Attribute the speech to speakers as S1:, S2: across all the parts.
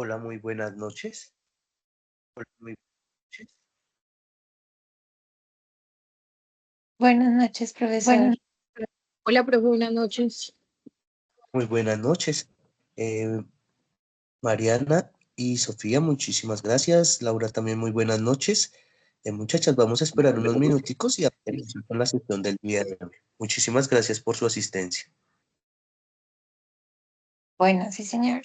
S1: Hola, muy buenas noches. Hola, muy buenas noches.
S2: Buenas noches, profesor.
S3: Bueno, hola, profe, buenas noches.
S1: Muy buenas noches. Eh, Mariana y Sofía, muchísimas gracias. Laura, también muy buenas noches. Muchachas, vamos a esperar unos minuticos y a iniciar con la sesión del día de hoy. Muchísimas gracias por su asistencia.
S2: Bueno, sí, señor.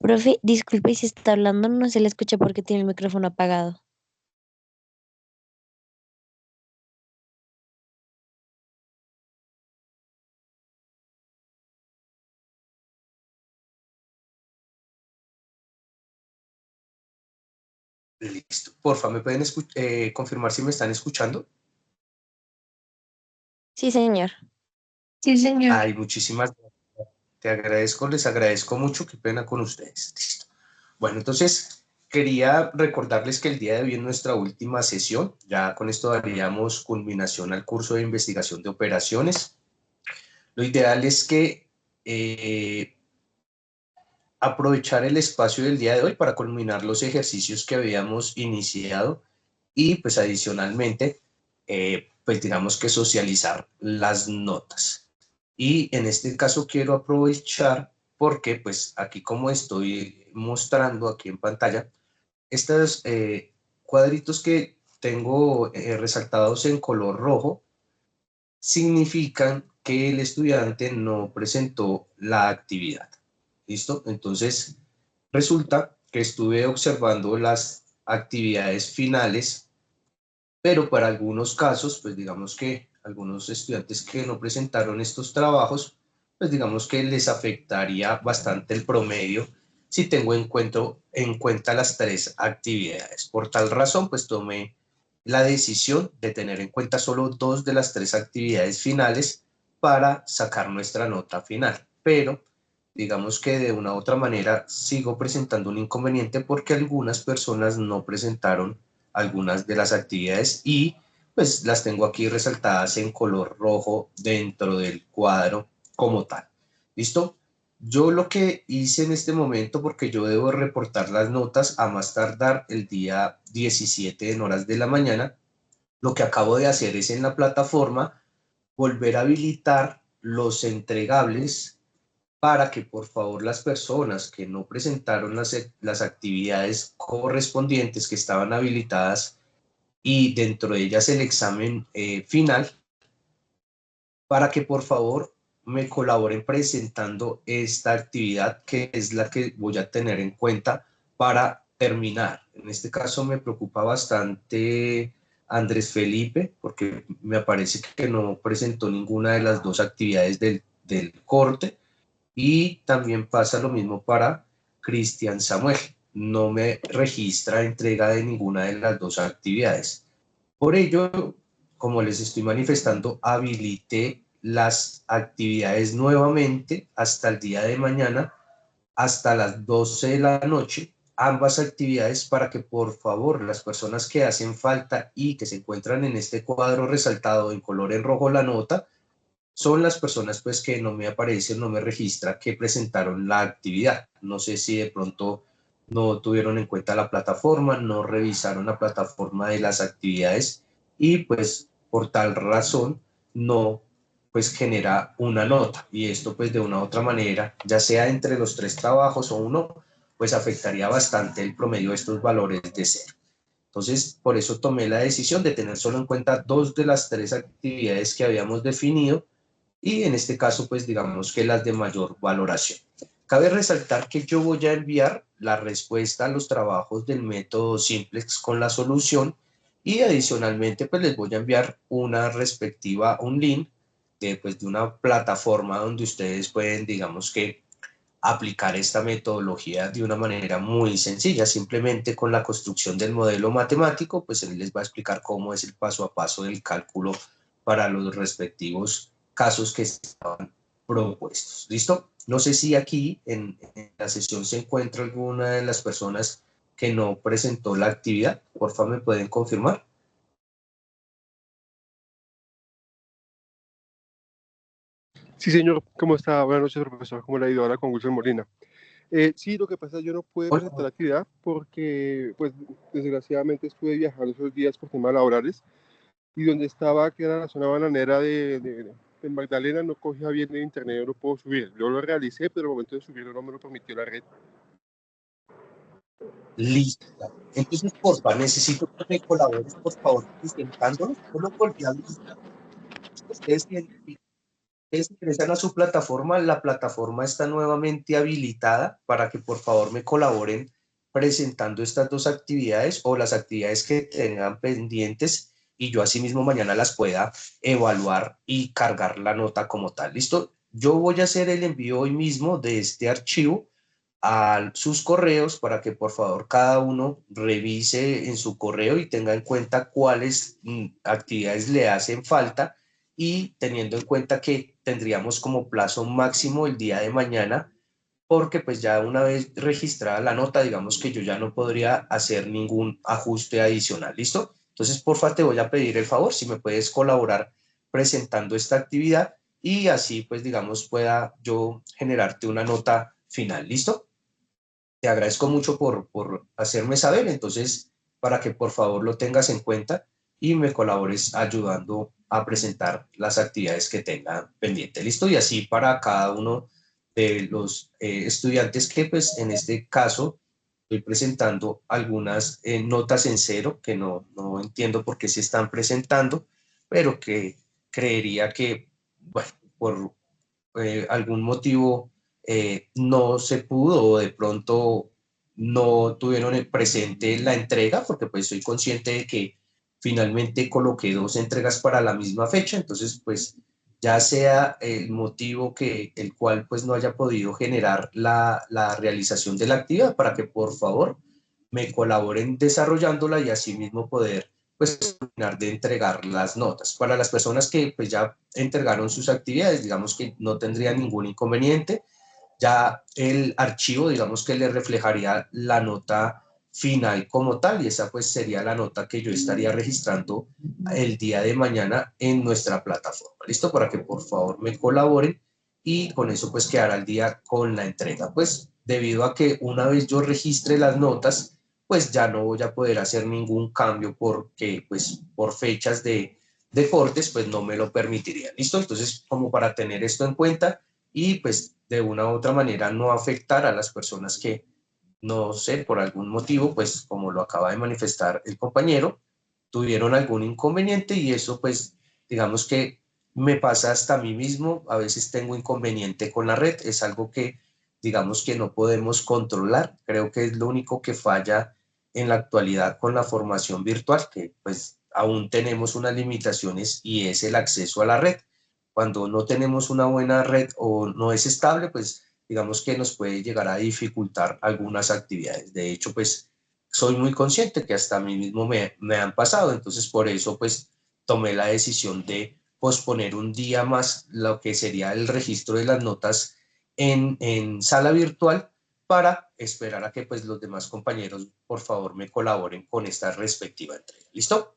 S4: Profe, disculpe si está hablando, no se le escucha porque tiene el micrófono apagado.
S1: Listo. Porfa, ¿me pueden confirmar si me están escuchando?
S4: Sí, señor.
S2: Sí, señor.
S1: Ay, muchísimas gracias. Te agradezco, les agradezco mucho. Qué pena con ustedes. Listo. Bueno, entonces quería recordarles que el día de hoy en nuestra última sesión, ya con esto daríamos culminación al curso de investigación de operaciones. Lo ideal es que aprovechar el espacio del día de hoy para culminar los ejercicios que habíamos iniciado y pues adicionalmente, pues digamos que socializar las notas. Y en este caso quiero aprovechar porque pues aquí como estoy mostrando aquí en pantalla, estos cuadritos que tengo resaltados en color rojo significan que el estudiante no presentó la actividad. ¿Listo? Entonces, resulta que estuve observando las actividades finales, pero para algunos casos, pues digamos que algunos estudiantes que no presentaron estos trabajos, pues digamos que les afectaría bastante el promedio si tengo en cuenta las tres actividades. Por tal razón, pues tomé la decisión de tener en cuenta solo dos de las tres actividades finales para sacar nuestra nota final. Pero digamos que de una u otra manera sigo presentando un inconveniente porque algunas personas no presentaron algunas de las actividades y pues las tengo aquí resaltadas en color rojo dentro del cuadro como tal. ¿Listo? Yo lo que hice en este momento, porque yo debo reportar las notas a más tardar el día 17 en horas de la mañana, lo que acabo de hacer es en la plataforma volver a habilitar los entregables para que por favor las personas que no presentaron las actividades correspondientes que estaban habilitadas y dentro de ellas el examen final, para que por favor me colaboren presentando esta actividad que es la que voy a tener en cuenta para terminar. En este caso me preocupa bastante Andrés Felipe porque me parece que no presentó ninguna de las dos actividades del corte y también pasa lo mismo para Cristian Samuel. No me registra entrega de ninguna de las dos actividades. Por ello, como les estoy manifestando, habilité las actividades nuevamente hasta el día de mañana, hasta las 12 de la noche, ambas actividades para que por favor las personas que hacen falta y que se encuentran en este cuadro resaltado en color en rojo la nota, son las personas pues que no me aparecen, no me registra que presentaron la actividad. No sé si de pronto no tuvieron en cuenta la plataforma, no revisaron la plataforma de las actividades y pues por tal razón no pues genera una nota y esto pues de una u otra manera, ya sea entre los tres trabajos o uno, pues afectaría bastante el promedio de estos valores de cero. Entonces, por eso tomé la decisión de tener solo en cuenta dos de las tres actividades que habíamos definido y en este caso, pues digamos que las de mayor valoración. Cabe resaltar que yo voy a enviar la respuesta a los trabajos del método Simplex con la solución y adicionalmente pues les voy a enviar una respectiva, un link pues, de una plataforma donde ustedes pueden, digamos que, aplicar esta metodología de una manera muy sencilla, simplemente con la construcción del modelo matemático, pues él les va a explicar cómo es el paso a paso del cálculo para los respectivos casos que estaban propuestos. ¿Listo? No sé si aquí en la sesión se encuentra alguna de las personas que no presentó la actividad. Por favor, ¿me pueden confirmar?
S5: Sí, señor, ¿cómo está? Buenas noches, profesor. ¿Cómo le ha ido? Ahora con Wilson Molina. Sí, lo que pasa es que yo no pude
S1: Hola.
S5: presentar la actividad porque, pues, desgraciadamente estuve viajando esos días por temas laborales y donde estaba, que era la zona bananera de Magdalena, no cogía bien el internet, yo no puedo subir. Yo lo realicé, pero el momento de subirlo no me lo permitió la red.
S1: Listo. Entonces, por favor, necesito que me colabores, por favor, presentándolo. Solo golpeando. Ustedes tienen ustedes ingresan a su plataforma, la plataforma está nuevamente habilitada para que por favor me colaboren presentando estas dos actividades o las actividades que tengan pendientes y yo asimismo mañana las pueda evaluar y cargar la nota como tal. ¿Listo? Yo voy a hacer el envío hoy mismo de este archivo a sus correos para que por favor cada uno revise en su correo y tenga en cuenta cuáles actividades le hacen falta y teniendo en cuenta que tendríamos como plazo máximo el día de mañana porque pues ya una vez registrada la nota, digamos que yo ya no podría hacer ningún ajuste adicional, ¿listo? Entonces, porfa, te voy a pedir el favor si me puedes colaborar presentando esta actividad y así pues digamos pueda yo generarte una nota final, ¿listo? Te agradezco mucho por hacerme saber, entonces, para que por favor lo tengas en cuenta y me colabores ayudando a presentar las actividades que tengan pendiente. ¿Listo? Y así para cada uno de los estudiantes que, pues, en este caso, estoy presentando algunas notas en cero que no entiendo por qué se están presentando, pero que creería que, bueno, por algún motivo no se pudo o de pronto no tuvieron presente la entrega, porque pues soy consciente de que finalmente coloqué dos entregas para la misma fecha, entonces pues ya sea el motivo que el cual pues no haya podido generar la realización de la actividad para que por favor me colaboren desarrollándola y asimismo poder pues terminar de entregar las notas. Para las personas que pues ya entregaron sus actividades, digamos que no tendría ningún inconveniente, ya el archivo digamos que le reflejaría la nota final como tal y esa pues sería la nota que yo estaría registrando el día de mañana en nuestra plataforma. ¿Listo? Para que por favor me colaboren y con eso pues quedar al día con la entrega. Pues debido a que una vez yo registre las notas, pues ya no voy a poder hacer ningún cambio porque pues por fechas de cortes pues no me lo permitirían. ¿Listo? Entonces como para tener esto en cuenta y pues de una u otra manera no afectar a las personas que no sé, por algún motivo, pues como lo acaba de manifestar el compañero, tuvieron algún inconveniente y eso pues digamos que me pasa hasta a mí mismo, a veces tengo inconveniente con la red, es algo que digamos que no podemos controlar, creo que es lo único que falla en la actualidad con la formación virtual, que pues aún tenemos unas limitaciones y es el acceso a la red. Cuando no tenemos una buena red o no es estable, pues digamos que nos puede llegar a dificultar algunas actividades. De hecho, pues soy muy consciente que hasta a mí mismo me han pasado, entonces por eso pues tomé la decisión de posponer un día más lo que sería el registro de las notas en sala virtual para esperar a que pues los demás compañeros por favor me colaboren con esta respectiva entrega. ¿Listo?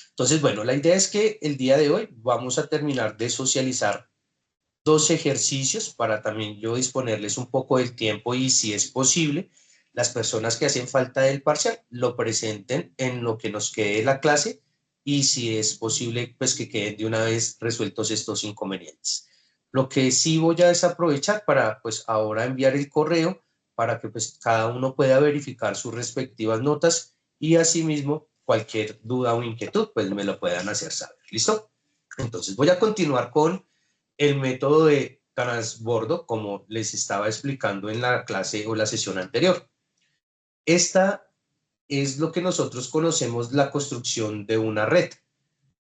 S1: Entonces, bueno, la idea es que el día de hoy vamos a terminar de socializar dos ejercicios para también yo disponerles un poco del tiempo y si es posible, las personas que hacen falta del parcial lo presenten en lo que nos quede de la clase y si es posible, pues que queden de una vez resueltos estos inconvenientes. Lo que sí voy a desaprovechar para pues ahora enviar el correo para que pues cada uno pueda verificar sus respectivas notas y asimismo cualquier duda o inquietud pues me lo puedan hacer saber. ¿Listo? Entonces voy a continuar con el método de transbordo, como les estaba explicando en la clase o la sesión anterior. Esta es lo que nosotros conocemos la construcción de una red,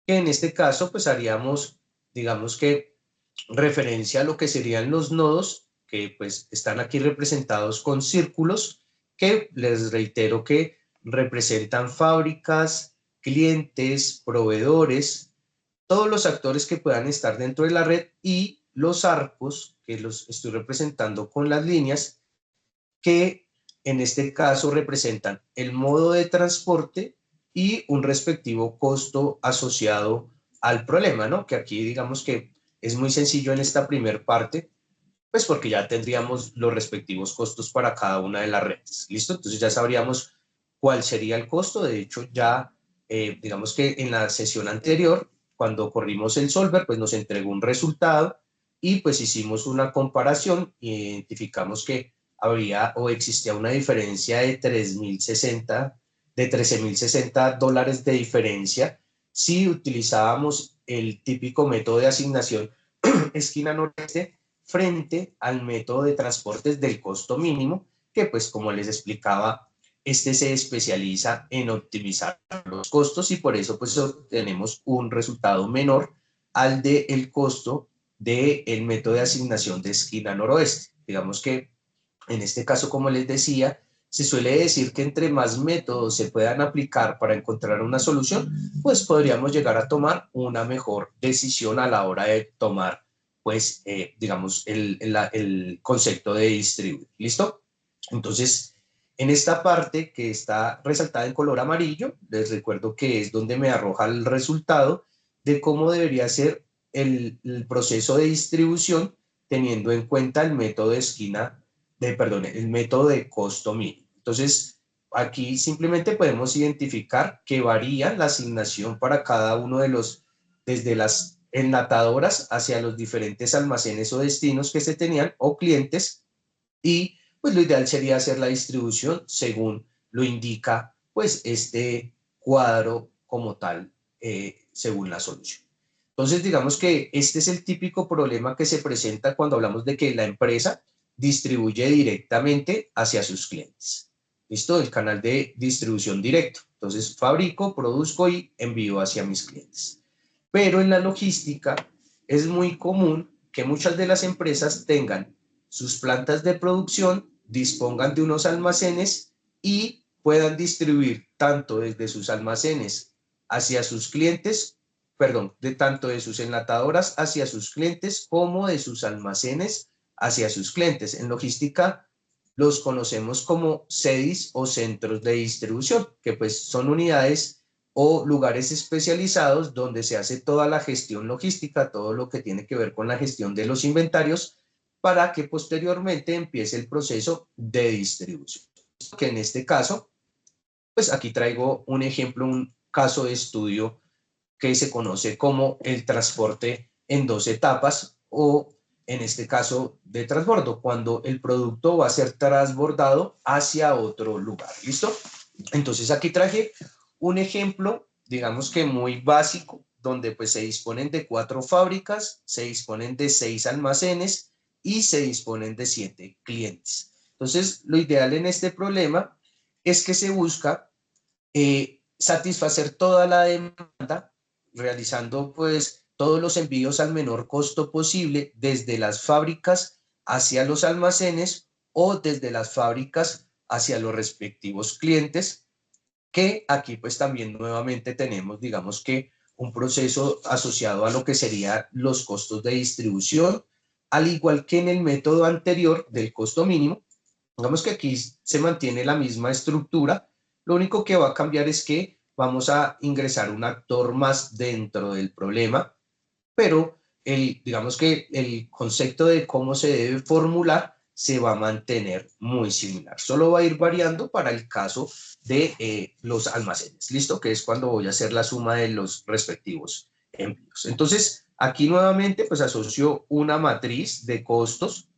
S1: que en este caso pues haríamos, digamos que referencia a lo que serían los nodos, que pues están aquí representados con círculos, que les reitero que representan fábricas, clientes, proveedores, todos los actores que puedan estar dentro de la red y los arcos, que los estoy representando con las líneas, que en este caso representan el modo de transporte y un respectivo costo asociado al problema, ¿no? Que aquí digamos que es muy sencillo en esta primer parte, pues porque ya tendríamos los respectivos costos para cada una de las redes. ¿Listo? Entonces ya sabríamos cuál sería el costo. De hecho, ya digamos que en la sesión anterior, cuando corrimos el solver, pues nos entregó un resultado y pues hicimos una comparación e identificamos que habría o existía una diferencia de 13.060 dólares de diferencia si utilizábamos el típico método de asignación
S6: esquina noreste frente al método de transportes del costo mínimo, que pues como les explicaba, este se especializa en optimizar los costos y por eso pues obtenemos un resultado menor al del costo del método de asignación de esquina noroeste. Digamos que en este caso, como les decía, se suele decir que entre más métodos se puedan aplicar para encontrar una solución, pues podríamos llegar a tomar una mejor decisión a la hora de tomar, pues, digamos, el concepto de distribuir. ¿Listo? Entonces, en esta parte que está resaltada en color amarillo, les recuerdo que es donde me arroja el resultado de cómo debería ser el proceso de distribución teniendo en cuenta el método de esquina, perdón, el método de costo mínimo. Entonces, aquí simplemente podemos identificar que varía la asignación para cada uno de los, desde las enlatadoras hacia los diferentes almacenes o destinos que se tenían o clientes, y pues lo ideal sería hacer la distribución según lo indica pues este cuadro como tal, según la solución. Entonces digamos que este es el típico problema que se presenta cuando hablamos de que la empresa distribuye directamente hacia sus clientes. ¿Listo? El canal de distribución directo. Entonces fabrico, produzco y envío hacia mis clientes. Pero en la logística es muy común que muchas de las empresas tengan sus plantas de producción, dispongan de unos almacenes y puedan distribuir tanto desde sus almacenes hacia sus clientes, perdón, de tanto de sus enlatadoras hacia sus clientes como de sus almacenes hacia sus clientes. En logística los conocemos como CEDIs o centros de distribución, que pues son unidades o lugares especializados donde se hace toda la gestión logística, todo lo que tiene que ver con la gestión de los inventarios, para que posteriormente empiece el proceso de distribución. Que en este caso, pues aquí traigo un ejemplo, un caso de estudio que se conoce como el transporte en dos etapas o en este caso de transbordo, cuando el producto va a ser transbordado hacia otro lugar. ¿Listo? Entonces aquí traje un ejemplo, digamos que muy básico, donde pues se disponen de 4 fábricas, se disponen de 6 almacenes y se disponen de 7 clientes. Entonces, lo ideal en este problema es que se busca satisfacer toda la demanda realizando pues todos los envíos al menor costo posible desde las fábricas hacia los almacenes o desde las fábricas hacia los respectivos clientes, que aquí pues también nuevamente tenemos, digamos que un proceso asociado a lo que serían los costos de distribución, al igual que en el método anterior del costo mínimo. Digamos que aquí se mantiene la misma estructura, lo único que va a cambiar es que vamos a ingresar un actor más dentro del problema, pero digamos que el concepto de cómo se debe formular se va a mantener muy similar. Solo va a ir variando para el caso de los almacenes, ¿listo? Que es cuando voy a hacer la suma de los respectivos envíos. Entonces, aquí nuevamente pues asocio una matriz de costos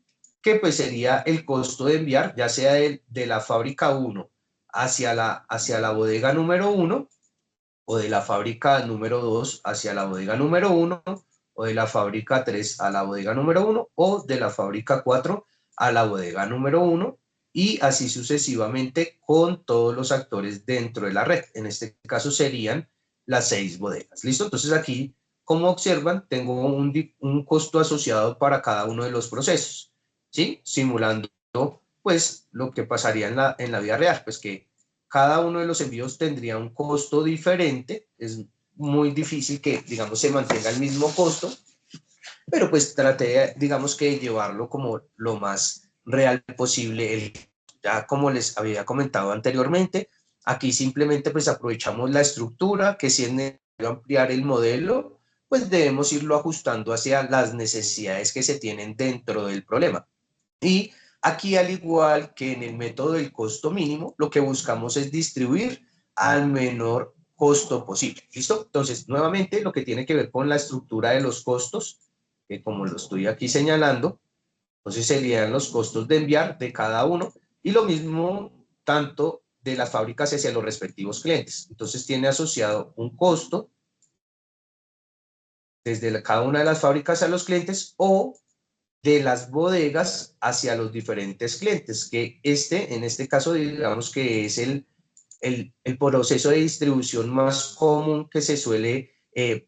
S6: que pues sería el costo de enviar, ya sea de la fábrica 1 hacia la bodega número 1 o de la fábrica número 2 hacia la bodega número 1 o de la fábrica 3 a la bodega número 1 o de la fábrica 4 a la bodega número 1 y así sucesivamente con todos los actores dentro de la red. En este caso serían las 6 bodegas. ¿Listo? Entonces aquí, como observan, tengo un costo asociado para cada uno de los procesos, ¿sí? Simulando pues lo que pasaría en la vida real, pues que cada uno de los envíos tendría un costo diferente, es muy difícil que, digamos, se mantenga el mismo costo, pero pues traté, digamos, que llevarlo como lo más real posible. Ya como les había comentado anteriormente, aquí simplemente pues aprovechamos la estructura, que si es necesario ampliar el modelo, pues debemos irlo ajustando hacia las necesidades que se tienen dentro del problema. Y aquí, al igual que en el método del costo mínimo, lo que buscamos es distribuir al menor costo posible. ¿Listo? Entonces, nuevamente, lo que tiene que ver con la estructura de los costos, que como lo estoy aquí señalando, entonces serían los costos de enviar de cada uno y lo mismo tanto de las fábricas hacia los respectivos clientes. Entonces, tiene asociado un costo cada una de las fábricas a los clientes o de las bodegas hacia los diferentes clientes, que en este caso, digamos que es el proceso de distribución más común que se suele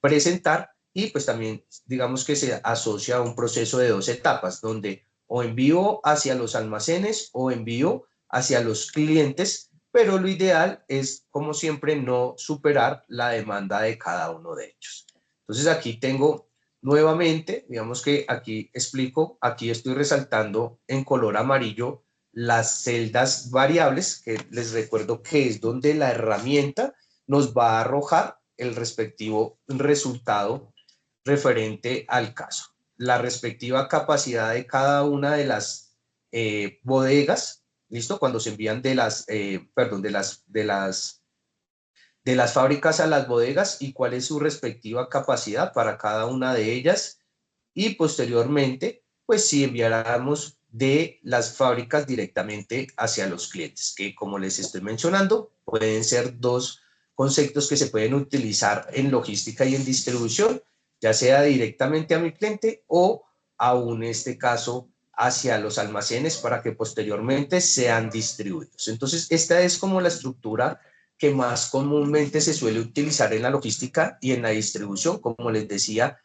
S6: presentar, y pues también digamos que se asocia a un proceso de 2 etapas, donde o envío hacia los almacenes o envío hacia los clientes, pero lo ideal es, como siempre, no superar la demanda de cada uno de ellos. Entonces aquí tengo nuevamente, digamos que aquí explico, aquí estoy resaltando en color amarillo las celdas variables, que les recuerdo que es donde la herramienta nos va a arrojar el respectivo resultado referente al caso. La respectiva capacidad de cada una de las bodegas, ¿listo? Cuando se envían de las fábricas a las bodegas, y cuál es su respectiva capacidad para cada una de ellas, y posteriormente, pues si enviáramos de las fábricas directamente hacia los clientes, que como les estoy mencionando, pueden ser 2 conceptos que se pueden utilizar en logística y en distribución, ya sea directamente a mi cliente o aún en este caso hacia los almacenes para que posteriormente sean distribuidos. Entonces, esta es como la estructura que más comúnmente se suele utilizar en la logística y en la distribución. Como les decía,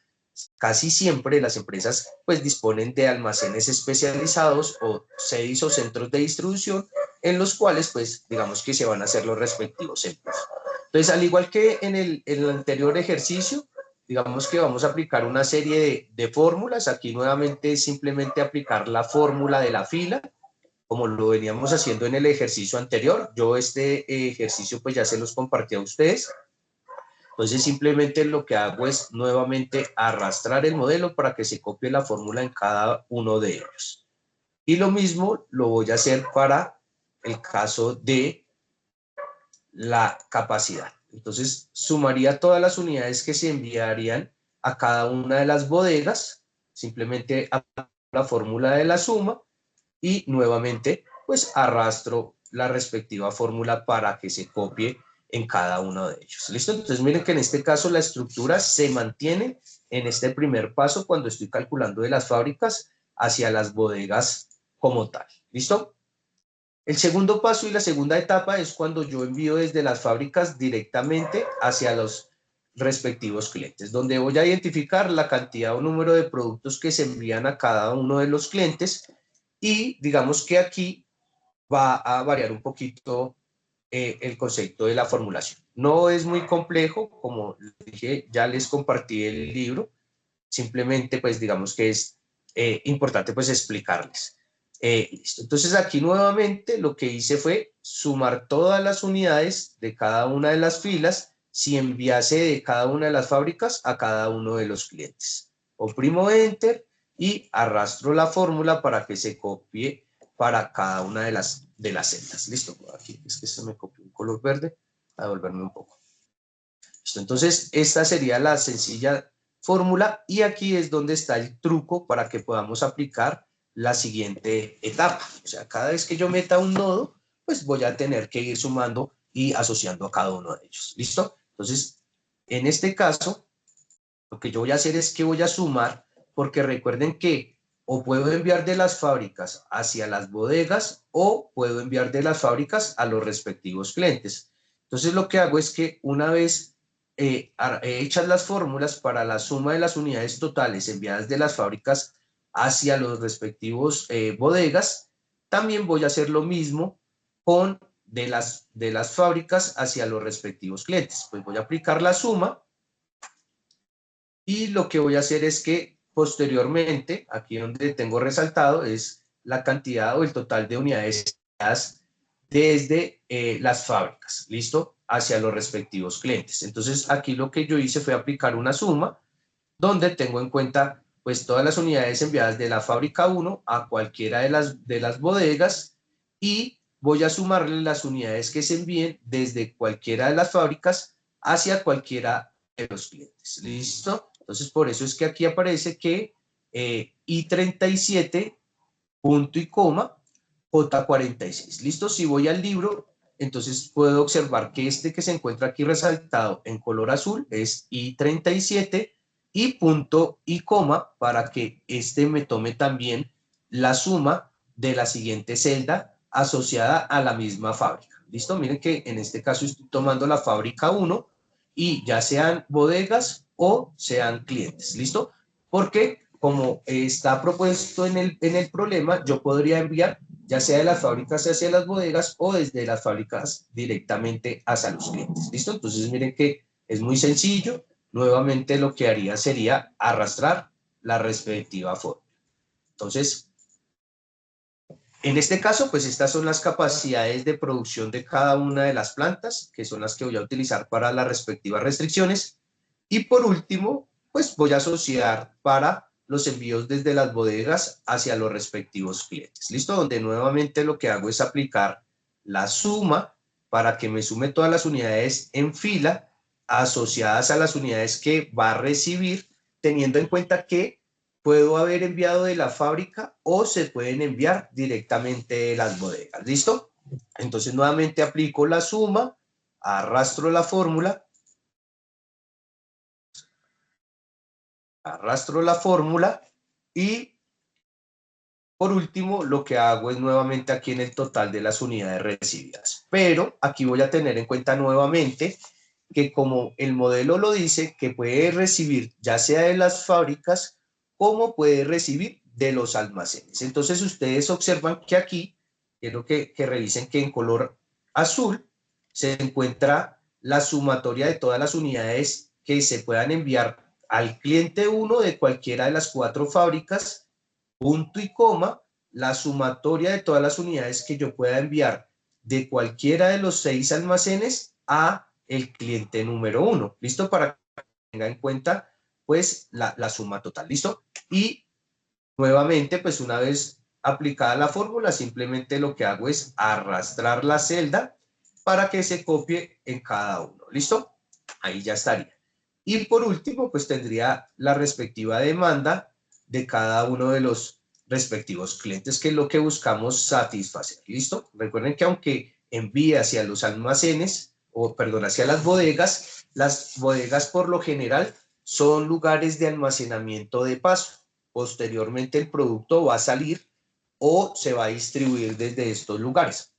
S6: casi siempre las empresas pues disponen de almacenes especializados o CEDIs o centros de distribución, en los cuales pues digamos que se van a hacer los respectivos envíos. Entonces, al igual que en el anterior ejercicio, digamos que vamos a aplicar una serie de fórmulas. Aquí nuevamente es simplemente aplicar la fórmula de la fila, como lo veníamos haciendo en el ejercicio anterior. Yo este ejercicio pues ya se los compartí a ustedes. Entonces simplemente lo que hago es nuevamente arrastrar el modelo para que se copie la fórmula en cada uno de ellos. Y lo mismo lo voy a hacer para el caso de la capacidad. Entonces sumaría todas las unidades que se enviarían a cada una de las bodegas, simplemente a la fórmula de la suma, y nuevamente pues arrastro la respectiva fórmula para que se copie en cada uno de ellos. ¿Listo? Entonces miren que en este caso la estructura se mantiene en este primer paso cuando estoy calculando de las fábricas hacia las bodegas como tal. ¿Listo? El segundo paso y la segunda etapa es cuando yo envío desde las fábricas directamente hacia los respectivos clientes, donde voy a identificar la cantidad o número de productos que se envían a cada uno de los clientes, y digamos que aquí va a variar un poquito el concepto de la formulación. No es muy complejo, como dije, ya les compartí el libro, simplemente pues digamos que es importante pues explicarles. Listo. Entonces aquí nuevamente lo que hice fue sumar todas las unidades de cada una de las filas si enviase de cada una de las fábricas a cada uno de los clientes. Oprimo Enter y arrastro la fórmula para que se copie para cada una de las celdas. Listo, aquí es que se me copió un color verde, a devolverme un poco. Listo, entonces esta sería la sencilla fórmula, y aquí es donde está el truco para que podamos aplicar la siguiente etapa. O sea, cada vez que yo meta un nodo, pues voy a tener que ir sumando y asociando a cada uno de ellos. ¿Listo? Entonces, en este caso, lo que yo voy a hacer es que voy a sumar, porque recuerden que o puedo enviar de las fábricas hacia las bodegas o puedo enviar de las fábricas a los respectivos clientes. Entonces, lo que hago es que una vez hechas las fórmulas para la suma de las unidades totales enviadas de las fábricas hacia los respectivos bodegas, también voy a hacer lo mismo con de las fábricas hacia los respectivos clientes. Pues voy a aplicar la suma, y lo que voy a hacer es que posteriormente, aquí donde tengo resaltado, es la cantidad o el total de unidades desde las fábricas, ¿listo? Hacia los respectivos clientes. Entonces, aquí lo que yo hice fue aplicar una suma donde tengo en cuenta pues todas las unidades enviadas de la fábrica 1 a cualquiera de las bodegas, y voy a sumarle las unidades que se envíen desde cualquiera de las fábricas hacia cualquiera de los clientes. ¿Listo? Entonces, por eso es que aquí aparece que I37, punto y coma, J46. ¿Listo? Si voy al libro, entonces puedo observar que este que se encuentra aquí resaltado en color azul es I37, y punto y coma para que este me tome también la suma de la siguiente celda asociada a la misma fábrica. ¿Listo? Miren que en este caso estoy tomando la fábrica 1 y ya sean bodegas o sean clientes. ¿Listo? Porque como está propuesto en el problema, yo podría enviar ya sea de las fábricas hacia las bodegas o desde las fábricas directamente hacia los clientes. ¿Listo? Entonces miren que es muy sencillo. Nuevamente lo que haría sería arrastrar la respectiva fórmula. Entonces, en este caso, pues estas son las capacidades de producción de cada una de las plantas, que son las que voy a utilizar para las respectivas restricciones. Y por último, pues voy a asociar para los envíos desde las bodegas hacia los respectivos clientes. ¿Listo? Donde nuevamente lo que hago es aplicar la suma para que me sume todas las unidades en fila asociadas a las unidades que va a recibir, teniendo en cuenta que puedo haber enviado de la fábrica o se pueden enviar directamente de las bodegas. ¿Listo? Entonces nuevamente aplico la suma, arrastro la fórmula, y por último lo que hago es nuevamente aquí en el total de las unidades recibidas. Pero aquí voy a tener en cuenta nuevamente que como el modelo lo dice, que puede recibir ya sea de las fábricas como puede recibir de los almacenes. Entonces ustedes observan que aquí, quiero que revisen que en color azul se encuentra la sumatoria de todas las unidades que se puedan enviar al cliente 1 de cualquiera de las 4 fábricas, punto y coma, la sumatoria de todas las unidades que yo pueda enviar de cualquiera de los 6 almacenes a el cliente número 1. ¿Listo? Para que tenga en cuenta pues la suma total. ¿Listo? Y nuevamente pues una vez aplicada la fórmula simplemente lo que hago es arrastrar la celda para que se copie en cada uno. ¿Listo? Ahí ya estaría. Y por último pues tendría la respectiva demanda de cada uno de los respectivos clientes, que es lo que buscamos satisfacer. ¿Listo? Recuerden que aunque envíe hacia los almacenes, o perdón, hacia las bodegas por lo general son lugares de almacenamiento de paso. Posteriormente el producto va a salir o se va a distribuir desde estos lugares.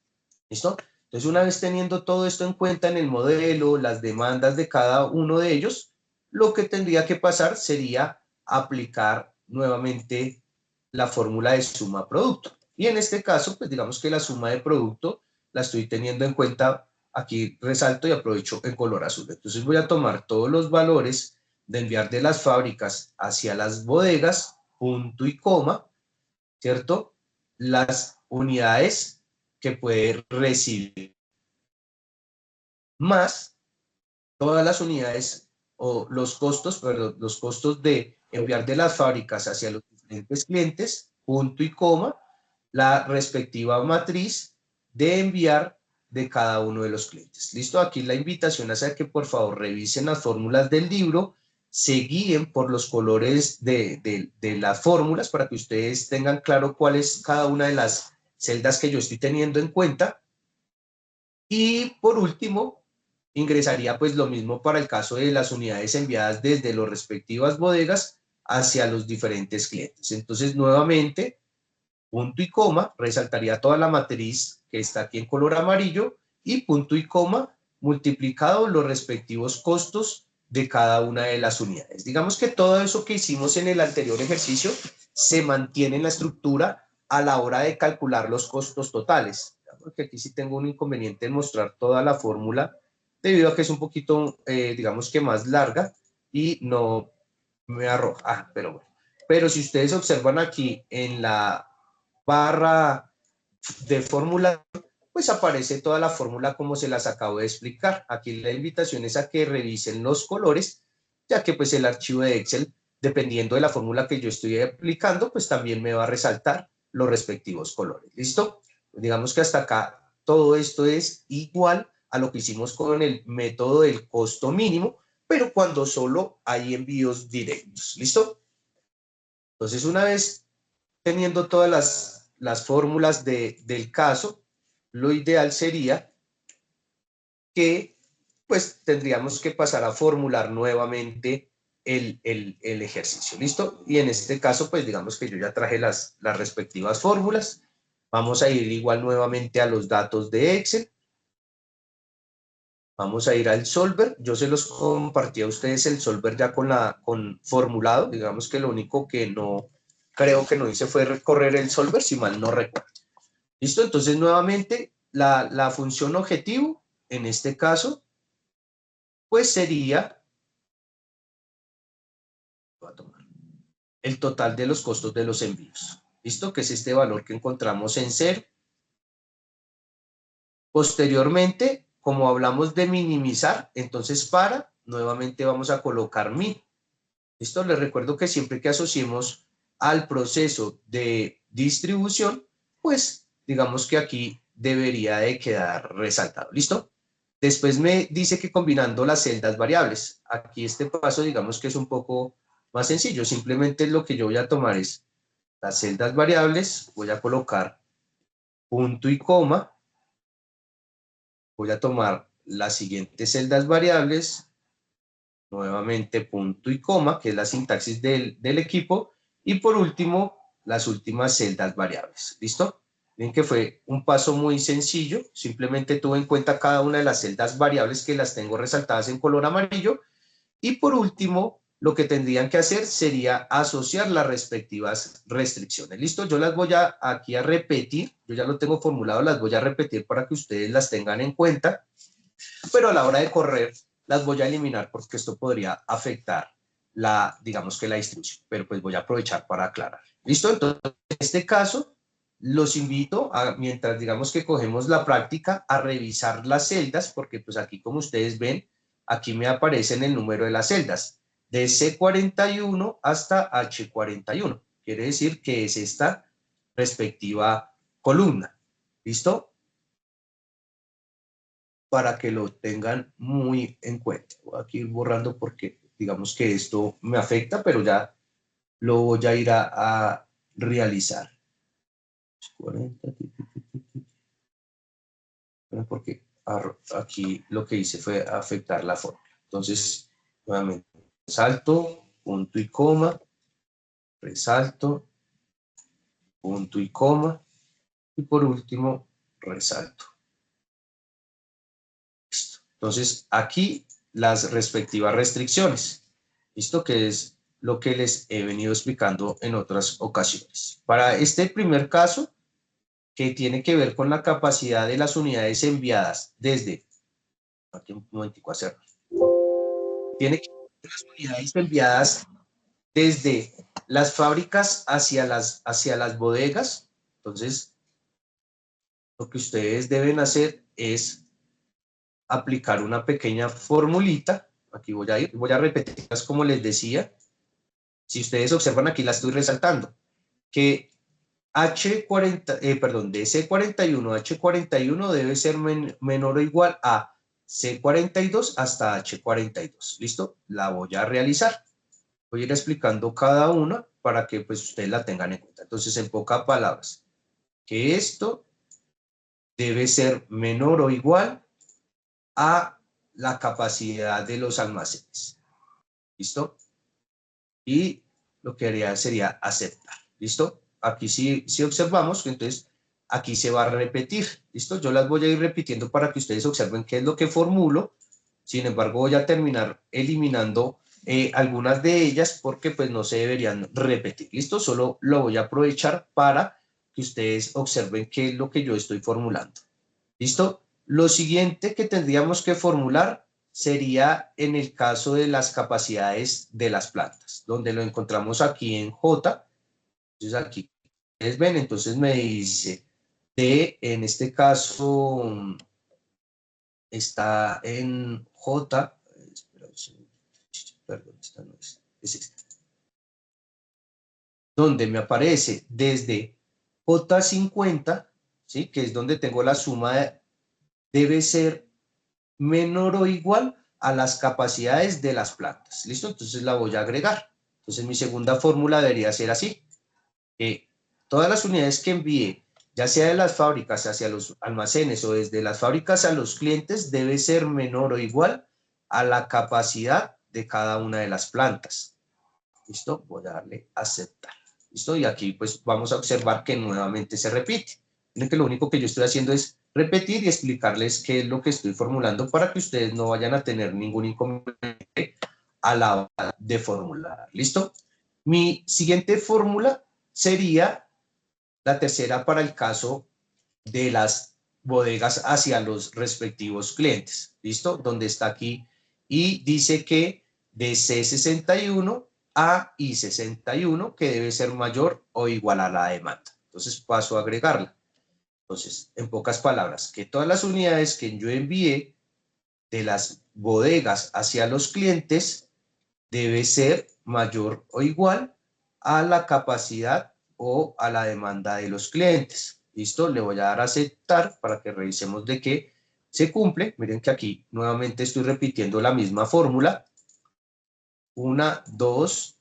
S6: ¿Listo? Entonces una vez teniendo todo esto en cuenta en el modelo, las demandas de cada uno de ellos, lo que tendría que pasar sería aplicar nuevamente la fórmula de suma producto. Y en este caso, pues digamos que la suma de producto la estoy teniendo en cuenta, aquí resalto y aprovecho en color azul. Entonces voy a tomar todos los valores de enviar de las fábricas hacia las bodegas, punto y coma, ¿cierto? Las unidades que puede recibir, más todas las unidades o los costos, perdón, los costos de enviar de las fábricas hacia los diferentes clientes, punto y coma, la respectiva matriz de enviar de cada uno de los clientes. ¿Listo? Aquí la invitación es a que por favor revisen las fórmulas del libro, se guíen por los colores de las fórmulas para que ustedes tengan claro cuál es cada una de las celdas que yo estoy teniendo en cuenta. Y por último, ingresaría pues lo mismo para el caso de las unidades enviadas desde las respectivas bodegas hacia los diferentes clientes. Entonces, nuevamente, punto y coma, resaltaría toda la matriz que está aquí en color amarillo y punto y coma multiplicado los respectivos costos de cada una de las unidades. Digamos que todo eso que hicimos en el anterior ejercicio se mantiene en la estructura a la hora de calcular los costos totales. Porque aquí sí tengo un inconveniente en mostrar toda la fórmula debido a que es un poquito, digamos que más larga y no me arroja. Pero bueno. Pero si ustedes observan aquí en la barra de fórmula, pues aparece toda la fórmula como se las acabo de explicar. Aquí la invitación es a que revisen los colores, ya que pues el archivo de Excel, dependiendo de la fórmula que yo estoy aplicando, pues también me va a resaltar los respectivos colores. ¿Listo? Digamos que hasta acá todo esto es igual a lo que hicimos con el método del costo mínimo, pero cuando solo hay envíos directos. ¿Listo? Entonces, una vez teniendo todas las fórmulas del caso, lo ideal sería que pues tendríamos que pasar a formular nuevamente el ejercicio, ¿listo? Y en este caso, pues digamos que yo ya traje las respectivas fórmulas. Vamos a ir igual nuevamente a los datos de Excel. Vamos a ir al solver. Yo se los compartí a ustedes el solver ya con formulado. Digamos que lo único que no creo que no hice fue recorrer el solver, si mal no recuerdo. ¿Listo? Entonces, nuevamente, la función objetivo, en este caso, pues sería, voy a tomar, el total de los costos de los envíos. ¿Listo? Que es este valor que encontramos en 0. Posteriormente, como hablamos de minimizar, entonces nuevamente vamos a colocar min. ¿Listo? Les recuerdo que siempre que asociemos al proceso de distribución, pues digamos que aquí debería de quedar resaltado. ¿Listo? Después me dice que combinando las celdas variables. Aquí este paso digamos que es un poco más sencillo. Simplemente lo que yo voy a tomar es las celdas variables, voy a colocar punto y coma. Voy a tomar las siguientes celdas variables, nuevamente punto y coma, que es la sintaxis del equipo, y por último, las últimas celdas variables. ¿Listo? Ven que fue un paso muy sencillo, simplemente tuve en cuenta cada una de las celdas variables que las tengo resaltadas en color amarillo, y por último, lo que tendrían que hacer sería asociar las respectivas restricciones. ¿Listo? Yo las voy aquí a repetir, yo ya lo tengo formulado, las voy a repetir para que ustedes las tengan en cuenta, pero a la hora de correr las voy a eliminar porque esto podría afectar digamos que la distribución, pero pues voy a aprovechar para aclarar. ¿Listo? Entonces, en este caso, los invito a, mientras digamos que cogemos la práctica, a revisar las celdas, porque pues aquí como ustedes ven, aquí me aparecen el número de las celdas, de C41 hasta H41. Quiere decir que es esta respectiva columna. ¿Listo? Para que lo tengan muy en cuenta. Voy aquí ir borrando porque digamos que esto me afecta, pero ya lo voy a ir a realizar. 40, porque aquí lo que hice fue afectar la fórmula. Entonces, nuevamente, resalto, punto y coma, resalto, punto y coma, y por último, resalto. Listo. Entonces, aquí las respectivas restricciones. ¿Listo? Que es lo que les he venido explicando en otras ocasiones. Para este primer caso, que tiene que ver con la capacidad de las unidades enviadas desde... Aquí un momentico hacerlo. Tiene que ver con las unidades enviadas desde las fábricas hacia las bodegas. Entonces, lo que ustedes deben hacer es aplicar una pequeña formulita. Aquí voy a repetirlas como les decía. Si ustedes observan aquí la estoy resaltando, que de C41 a H41 debe ser menor o igual a C42 hasta H42. ¿Listo? La voy a realizar. Voy a ir explicando cada una para que pues ustedes la tengan en cuenta. Entonces, en pocas palabras, que esto debe ser menor o igual a la capacidad de los almacenes. ¿Listo? Y lo que haría sería aceptar. ¿Listo? Aquí sí observamos que entonces aquí se va a repetir. ¿Listo? Yo las voy a ir repitiendo para que ustedes observen qué es lo que formulo. Sin embargo, voy a terminar eliminando algunas de ellas porque pues no se deberían repetir. ¿Listo? Solo lo voy a aprovechar para que ustedes observen qué es lo que yo estoy formulando. ¿Listo? Lo siguiente que tendríamos que formular sería en el caso de las capacidades de las plantas, donde lo encontramos aquí en J. Entonces aquí ustedes ven, entonces me dice en este caso está en J, perdón, esta no es esta, donde me aparece desde J50, ¿sí? Que es donde tengo la suma debe ser menor o igual a las capacidades de las plantas. ¿Listo? Entonces la voy a agregar. Entonces mi segunda fórmula debería ser así. Todas las unidades que envíe, ya sea de las fábricas hacia los almacenes o desde las fábricas a los clientes, debe ser menor o igual a la capacidad de cada una de las plantas. ¿Listo? Voy a darle a aceptar. ¿Listo? Y aquí pues vamos a observar que nuevamente se repite. Miren que lo único que yo estoy haciendo es repetir y explicarles qué es lo que estoy formulando para que ustedes no vayan a tener ningún inconveniente a la hora de formular. ¿Listo? Mi siguiente fórmula sería la tercera para el caso de las bodegas hacia los respectivos clientes. ¿Listo? Donde está aquí y dice que de C61 a I61 que debe ser mayor o igual a la demanda. Entonces paso a agregarla. Entonces, en pocas palabras, que todas las unidades que yo envié de las bodegas hacia los clientes debe ser mayor o igual a la capacidad o a la demanda de los clientes. ¿Listo? Le voy a dar a aceptar para que revisemos de qué se cumple. Miren que aquí nuevamente estoy repitiendo la misma fórmula. 1, 2,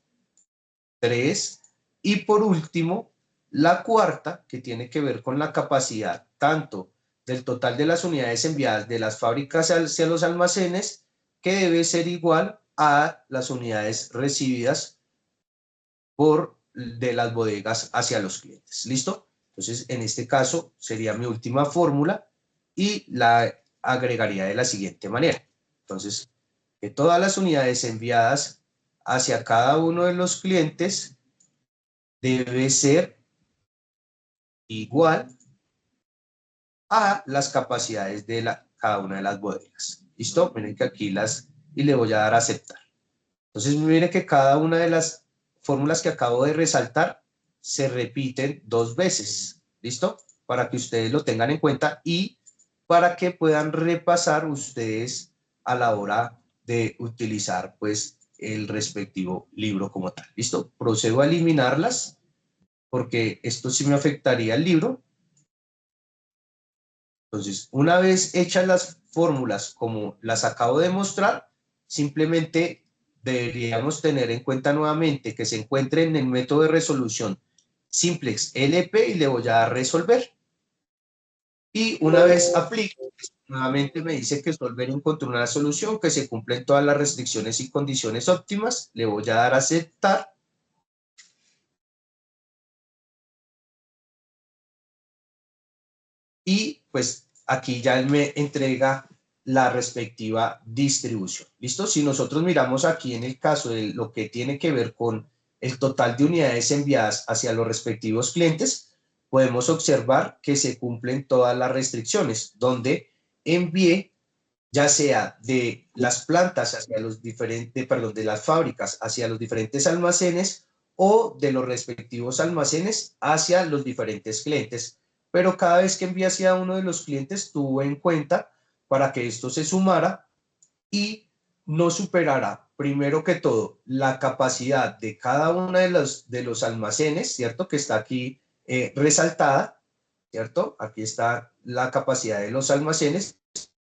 S6: 3 y por último la cuarta, que tiene que ver con la capacidad tanto del total de las unidades enviadas de las fábricas hacia los almacenes, que debe ser igual a las unidades recibidas de las bodegas hacia los clientes. ¿Listo? Entonces, en este caso sería mi última fórmula y la agregaría de la siguiente manera. Entonces, que todas las unidades enviadas hacia cada uno de los clientes debe ser igual a las capacidades de cada una de las bodegas. ¿Listo? Miren que aquí y le voy a dar a aceptar. Entonces, miren que cada una de las fórmulas que acabo de resaltar se repiten 2 veces. ¿Listo? Para que ustedes lo tengan en cuenta y para que puedan repasar ustedes a la hora de utilizar, pues, el respectivo libro como tal. ¿Listo? Procedo a eliminarlas porque esto sí me afectaría al libro. Entonces, una vez hechas las fórmulas como las acabo de mostrar, simplemente deberíamos tener en cuenta nuevamente que se encuentre en el método de resolución simplex LP y le voy a dar resolver. Y una vez aplique, nuevamente me dice que Solver encontró una solución que se cumplen todas las restricciones y condiciones óptimas. Le voy a dar a aceptar. Y pues aquí ya él me entrega la respectiva distribución. ¿Listo? Si nosotros miramos aquí en el caso de lo que tiene que ver con el total de unidades enviadas hacia los respectivos clientes, podemos observar que se cumplen todas las restricciones, donde envié ya sea de las plantas hacia los diferentes, perdón, de las fábricas hacia los diferentes almacenes o de los respectivos almacenes hacia los diferentes clientes. Pero cada vez que envié hacia uno de los clientes, tuvo en cuenta para que esto se sumara y no superara, primero que todo, la capacidad de cada uno de los almacenes, ¿cierto? Que está aquí resaltada, ¿cierto? Aquí está la capacidad de los almacenes,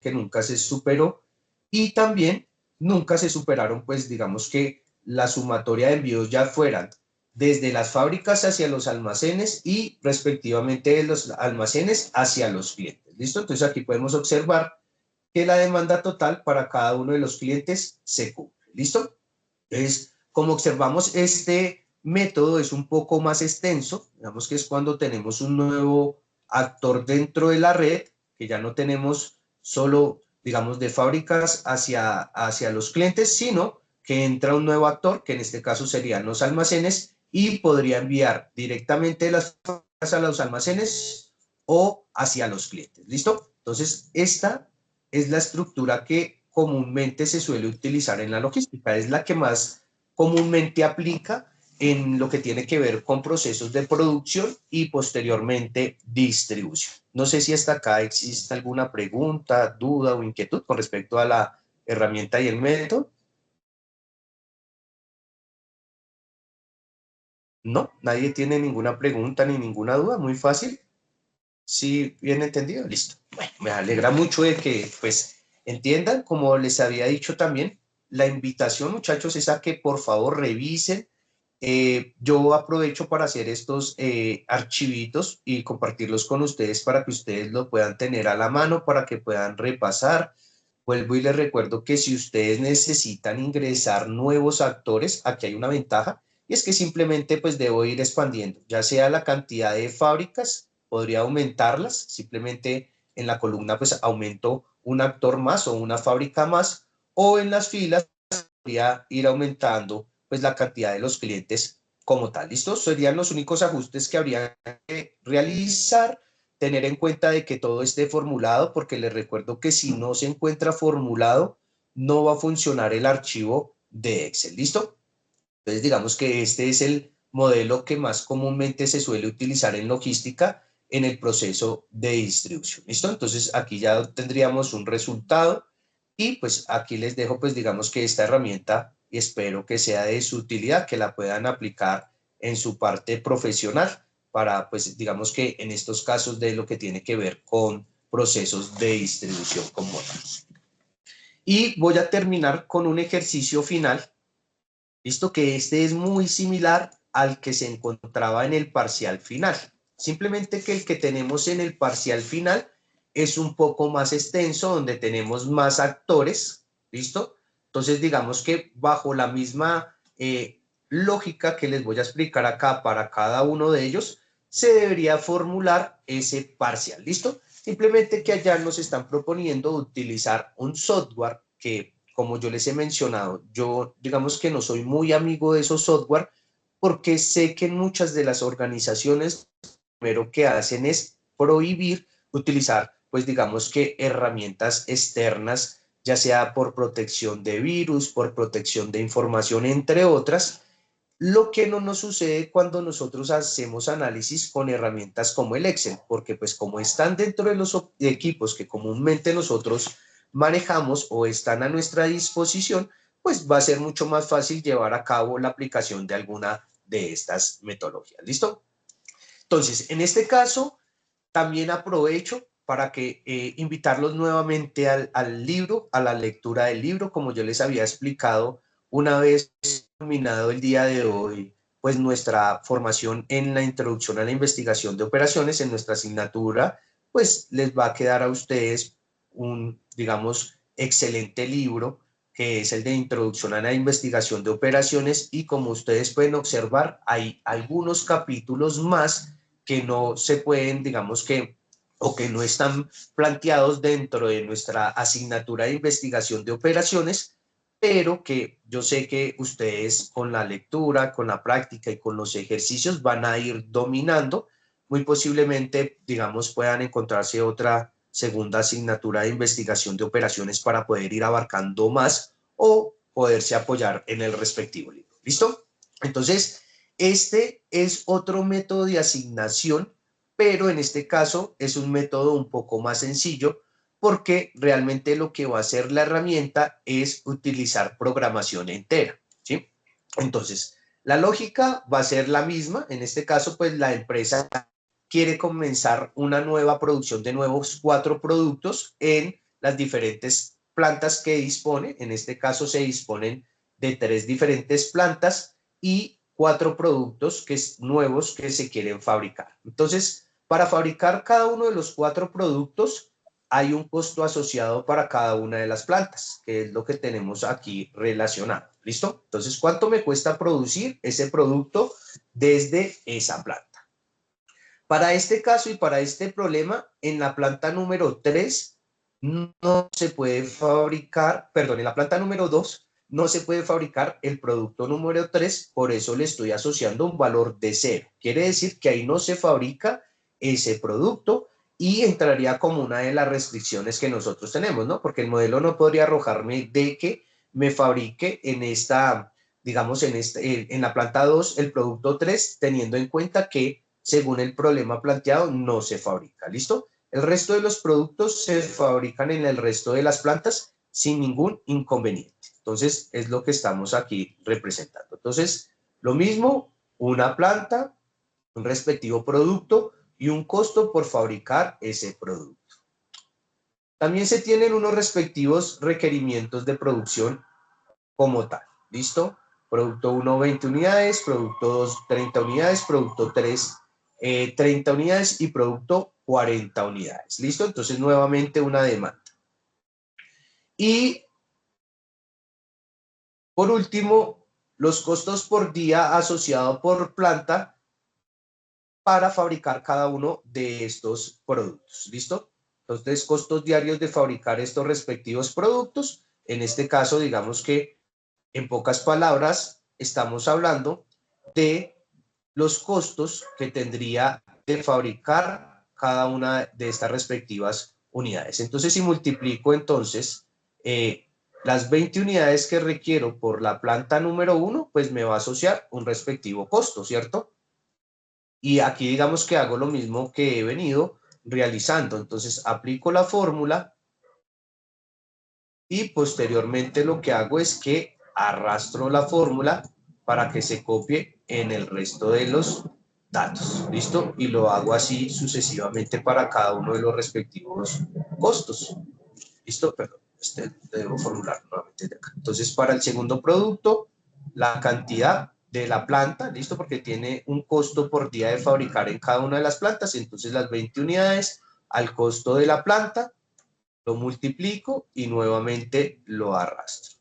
S6: que nunca se superó, y también nunca se superaron, pues digamos que la sumatoria de envíos ya fueran desde las fábricas hacia los almacenes y respectivamente de los almacenes hacia los clientes. ¿Listo? Entonces aquí podemos observar que la demanda total para cada uno de los clientes se cumple. ¿Listo? Entonces, como observamos, este método es un poco más extenso. Digamos que es cuando tenemos un nuevo actor dentro de la red, que ya no tenemos solo, digamos, de fábricas hacia los clientes, sino que entra un nuevo actor, que en este caso serían los almacenes, y podría enviar directamente de las fábricas a los almacenes o hacia los clientes. ¿Listo? Entonces, esta es la estructura que comúnmente se suele utilizar en la logística. Es la que más comúnmente aplica en lo que tiene que ver con procesos de producción y posteriormente distribución. No sé si hasta acá existe alguna pregunta, duda o inquietud con respecto a la herramienta y el método. No, nadie tiene ninguna pregunta ni ninguna duda, muy fácil. ¿Sí, bien entendido? Listo. Bueno, me alegra mucho de que pues entiendan, como les había dicho también, la invitación, muchachos, es a que por favor revisen. Yo aprovecho para hacer estos archivitos y compartirlos con ustedes para que ustedes lo puedan tener a la mano, para que puedan repasar. vuelvo y les recuerdo que si ustedes necesitan ingresar nuevos actores, aquí hay una ventaja, y es que simplemente pues debo ir expandiendo, ya sea la cantidad de fábricas, podría aumentarlas, simplemente en la columna pues aumento un actor más o una fábrica más, o en las filas podría ir aumentando pues la cantidad de los clientes como tal. ¿Listo? Serían los únicos ajustes que habría que realizar, tener en cuenta de que todo esté formulado, porque les recuerdo que si no se encuentra formulado, no va a funcionar el archivo de Excel. ¿Listo? Entonces, digamos que este es el modelo que más comúnmente se suele utilizar en logística en el proceso de distribución. ¿Listo? Entonces, aquí ya tendríamos un resultado y pues aquí les dejo, pues digamos que esta herramienta y espero que sea de su utilidad, que la puedan aplicar en su parte profesional para, pues digamos que en estos casos de lo que tiene que ver con procesos de distribución como tal. Y voy a terminar con un ejercicio final. Visto que este es muy similar al que se encontraba en el parcial final. Simplemente que el que tenemos en el parcial final es un poco más extenso, donde tenemos más actores, ¿listo? Entonces, digamos que bajo la misma lógica que les voy a explicar acá para cada uno de ellos, se debería formular ese parcial, ¿listo? Simplemente que allá nos están proponiendo utilizar un software que, como yo les he mencionado, yo digamos que no soy muy amigo de esos software porque sé que muchas de las organizaciones lo primero que hacen es prohibir utilizar, pues digamos que herramientas externas, ya sea por protección de virus, por protección de información, entre otras, lo que no nos sucede cuando nosotros hacemos análisis con herramientas como el Excel, porque pues como están dentro de los equipos que comúnmente nosotros manejamos o están a nuestra disposición, pues va a ser mucho más fácil llevar a cabo la aplicación de alguna de estas metodologías. ¿Listo? Entonces, en este caso, también aprovecho para que invitarlos nuevamente al libro, a la lectura del libro, como yo les había explicado una vez terminado el día de hoy, pues nuestra formación en la introducción a la investigación de operaciones, en nuestra asignatura, pues les va a quedar a ustedes un, digamos, excelente libro, que es el de introducción a la investigación de operaciones, y como ustedes pueden observar, hay algunos capítulos más que no se pueden, digamos que, o que no están planteados dentro de nuestra asignatura de investigación de operaciones, pero que yo sé que ustedes con la lectura, con la práctica y con los ejercicios van a ir dominando. Muy posiblemente, digamos, puedan encontrarse otra segunda asignatura de investigación de operaciones para poder ir abarcando más o poderse apoyar en el respectivo libro. ¿Listo? Entonces, este es otro método de asignación, pero en este caso es un método un poco más sencillo, porque realmente lo que va a hacer la herramienta es utilizar programación entera, ¿sí? Entonces, la lógica va a ser la misma. En este caso, pues la empresa quiere comenzar una nueva producción de nuevos 4 productos en las diferentes plantas que dispone. En este caso se disponen de 3 diferentes plantas y 4 productos nuevos que se quieren fabricar. Entonces, para fabricar cada uno de los 4 productos, hay un costo asociado para cada una de las plantas, que es lo que tenemos aquí relacionado. ¿Listo? Entonces, ¿cuánto me cuesta producir ese producto desde esa planta? Para este caso y para este problema, en la planta número 3 no se puede fabricar, perdón, en la planta número 2 no se puede fabricar el producto número 3, por eso le estoy asociando un valor de 0. Quiere decir que ahí no se fabrica ese producto y entraría como una de las restricciones que nosotros tenemos, ¿no? Porque el modelo no podría arrojarme de que me fabrique en esta, digamos, en la planta 2 el producto 3, teniendo en cuenta que según el problema planteado no se fabrica. ¿Listo? El resto de los productos se fabrican en el resto de las plantas sin ningún inconveniente. Entonces, es lo que estamos aquí representando. Entonces, lo mismo, una planta, un respectivo producto y un costo por fabricar ese producto. También se tienen unos respectivos requerimientos de producción como tal. ¿Listo? Producto 1, 20 unidades, producto 2, 30 unidades, producto 3, 30 unidades y producto 40 unidades. ¿Listo? Entonces, nuevamente una demanda. Y por último, los costos por día asociado por planta para fabricar cada uno de estos productos. ¿Listo? Entonces, costos diarios de fabricar estos respectivos productos. En este caso, digamos que en pocas palabras, estamos hablando de los costos que tendría de fabricar cada una de estas respectivas unidades. Entonces, si multiplico entonces las 20 unidades que requiero por la planta número 1, pues me va a asociar un respectivo costo, ¿cierto? Y aquí digamos que hago lo mismo que he venido realizando. Entonces, aplico la fórmula y posteriormente lo que hago es que arrastro la fórmula para que se copie en el resto de los datos. ¿Listo? Y lo hago así sucesivamente para cada uno de los respectivos costos. ¿Listo? Perdón, debo formular nuevamente de acá. Entonces, para el segundo producto, la cantidad de la planta, ¿listo? Porque tiene un costo por día de fabricar en cada una de las plantas. Entonces, las 20 unidades al costo de la planta, lo multiplico y nuevamente lo arrastro.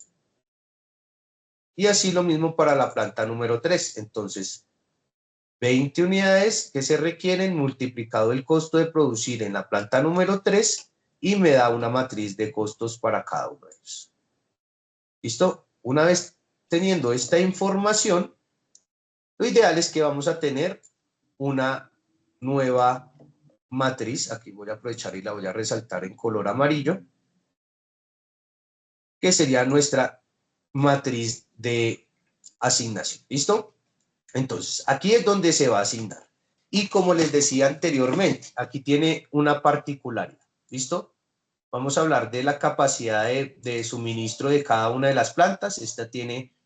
S6: Y así lo mismo para la planta número 3. Entonces, 20 unidades que se requieren multiplicado el costo de producir en la planta número 3 y me da una matriz de costos para cada uno de ellos. ¿Listo? Una vez teniendo esta información, lo ideal es que vamos a tener una nueva matriz. Aquí voy a aprovechar y la voy a resaltar en color amarillo, que sería nuestra matriz de asignación. ¿Listo? Entonces, aquí es donde se va a asignar. Y como les decía anteriormente, aquí tiene una particularidad. ¿Listo? Vamos a hablar de la capacidad de suministro de cada una de las plantas.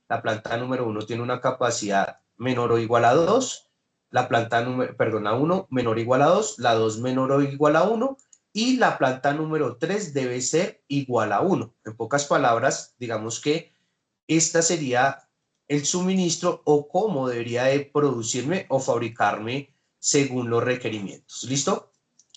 S6: La planta número 1 tiene una capacidad menor o igual a 2. La planta la 1 menor o igual a 2. La 2 menor o igual a 1. Y la planta número 3 debe ser igual a 1. En pocas palabras, digamos que esta sería el suministro o cómo debería de producirme o fabricarme según los requerimientos. ¿Listo?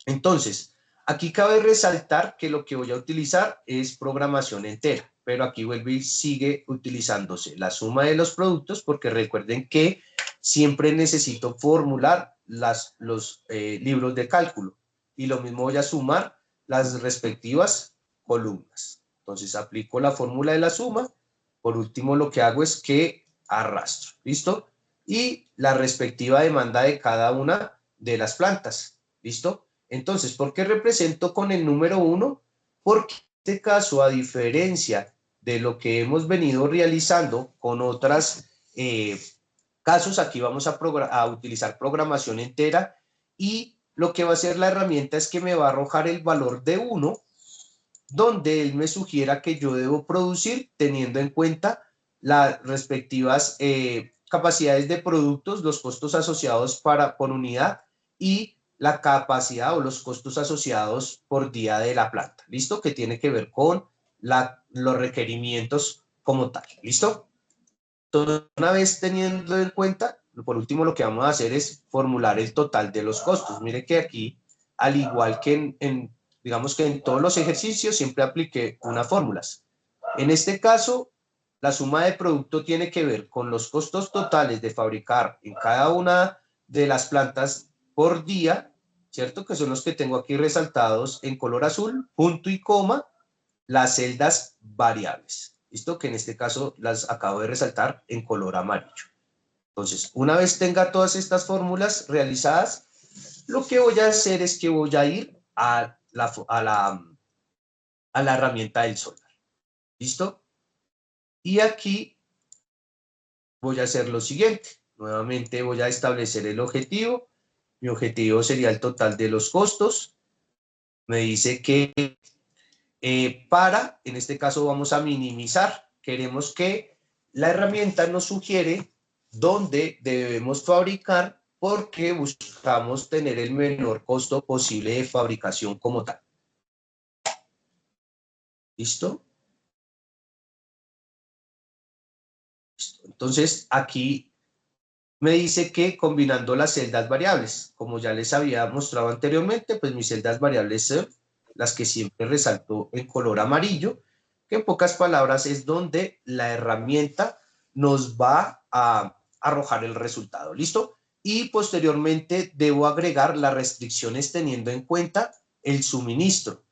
S6: Entonces, aquí cabe resaltar que lo que voy a utilizar es programación entera, pero aquí vuelve y sigue utilizándose la suma de los productos, porque recuerden que siempre necesito formular los libros de cálculo, y lo mismo voy a sumar las respectivas columnas. Entonces aplico la fórmula de la suma. Por último, lo que hago es que arrastro. ¿Listo? Y la respectiva demanda de cada una de las plantas. ¿Listo? Entonces, ¿por qué represento con el número 1? Porque en este caso, a diferencia de lo que hemos venido realizando con otros casos, aquí vamos a utilizar programación entera, y lo que va a hacer la herramienta es que me va a arrojar el valor de 1, donde él me sugiera que yo debo producir teniendo en cuenta las respectivas capacidades de productos, los costos asociados por unidad y la capacidad o los costos asociados por día de la planta. ¿Listo? Que tiene que ver con los requerimientos como tal. ¿Listo? Entonces, una vez teniendo en cuenta, por último lo que vamos a hacer es formular el total de los costos. Mire que aquí, al igual que digamos que en todos los ejercicios, siempre apliqué unas fórmulas. En este caso, la suma de producto tiene que ver con los costos totales de fabricar en cada una de las plantas por día, ¿cierto? Que son los que tengo aquí resaltados en color azul, punto y coma, las celdas variables. ¿Listo? Que en este caso las acabo de resaltar en color amarillo. Entonces, una vez tenga todas estas fórmulas realizadas, lo que voy a hacer es que voy a ir a la herramienta del soldar. ¿Listo? Y aquí voy a hacer lo siguiente. Nuevamente voy a establecer el objetivo. Mi objetivo sería el total de los costos. Me dice que en este caso vamos a minimizar. Queremos que la herramienta nos sugiere dónde debemos fabricar, porque buscamos tener el menor costo posible de fabricación como tal. ¿Listo? Entonces, aquí me dice que combinando las celdas variables, como ya les había mostrado anteriormente, pues mis celdas variables son las que siempre resalto en color amarillo, que en pocas palabras es donde la herramienta nos va a arrojar el resultado. ¿Listo? Y posteriormente debo agregar las restricciones teniendo en cuenta el suministro.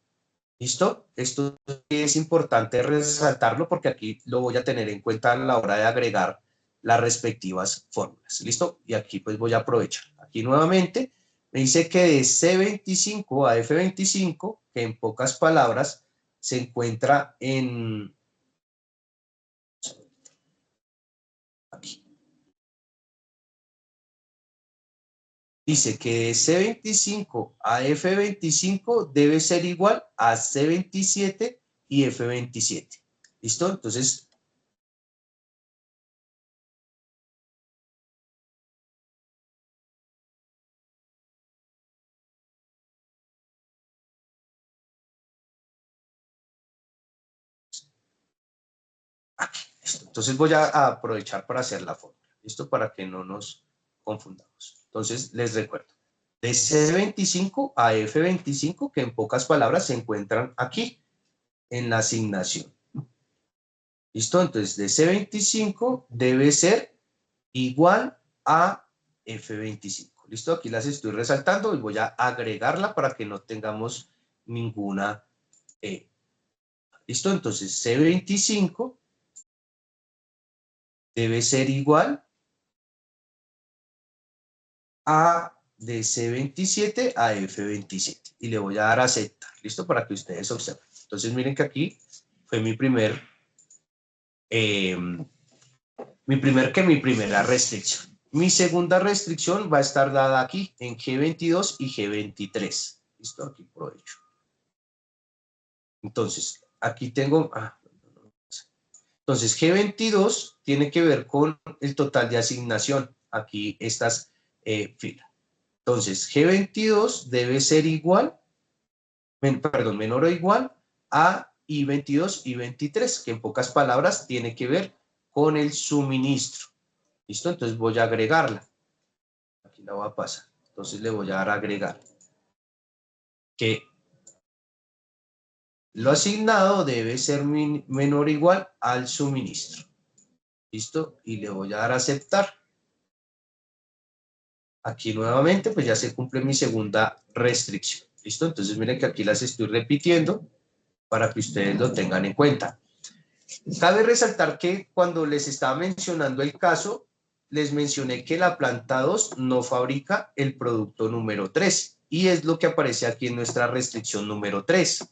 S6: ¿Listo? Esto es importante resaltarlo porque aquí lo voy a tener en cuenta a la hora de agregar las respectivas fórmulas. ¿Listo? Y aquí pues voy a aprovechar. Aquí nuevamente me dice que de C25 a F25, que en pocas palabras se encuentra en... Aquí. Dice que de C25 a F25 debe ser igual a C27 y F27. ¿Listo? Entonces, aquí, listo. Entonces voy a aprovechar para hacer la fórmula. ¿Listo? Para que no nos confundamos. Entonces, les recuerdo. De C25 a F25, que en pocas palabras se encuentran aquí, en la asignación. ¿Listo? Entonces, de C25 debe ser igual a F25. ¿Listo? Aquí las estoy resaltando y voy a agregarla para que no tengamos ninguna ¿listo? Entonces, C25 debe ser igual a de C27 a F27. Y le voy a dar a aceptar. ¿Listo? Para que ustedes observen. Entonces, miren que aquí fue mi primera restricción. Mi segunda restricción va a estar dada aquí en G22 y G23. ¿Listo? Aquí aprovecho. Entonces, aquí tengo... Entonces, G22 tiene que ver con el total de asignación. Aquí estas filas. Entonces, G22 debe ser igual, menor o igual a I22 y 23, que en pocas palabras tiene que ver con el suministro. ¿Listo? Entonces voy a agregarla. Aquí la voy a pasar. Entonces le voy a dar a agregar. Que lo asignado debe ser menor o igual al suministro. ¿Listo? Y le voy a dar a aceptar. Aquí nuevamente, pues ya se cumple mi segunda restricción. ¿Listo? Entonces miren que aquí las estoy repitiendo para que ustedes lo tengan en cuenta. Cabe resaltar que cuando les estaba mencionando el caso, les mencioné que la planta 2 no fabrica el producto número 3. Y es lo que aparece aquí en nuestra restricción número 3.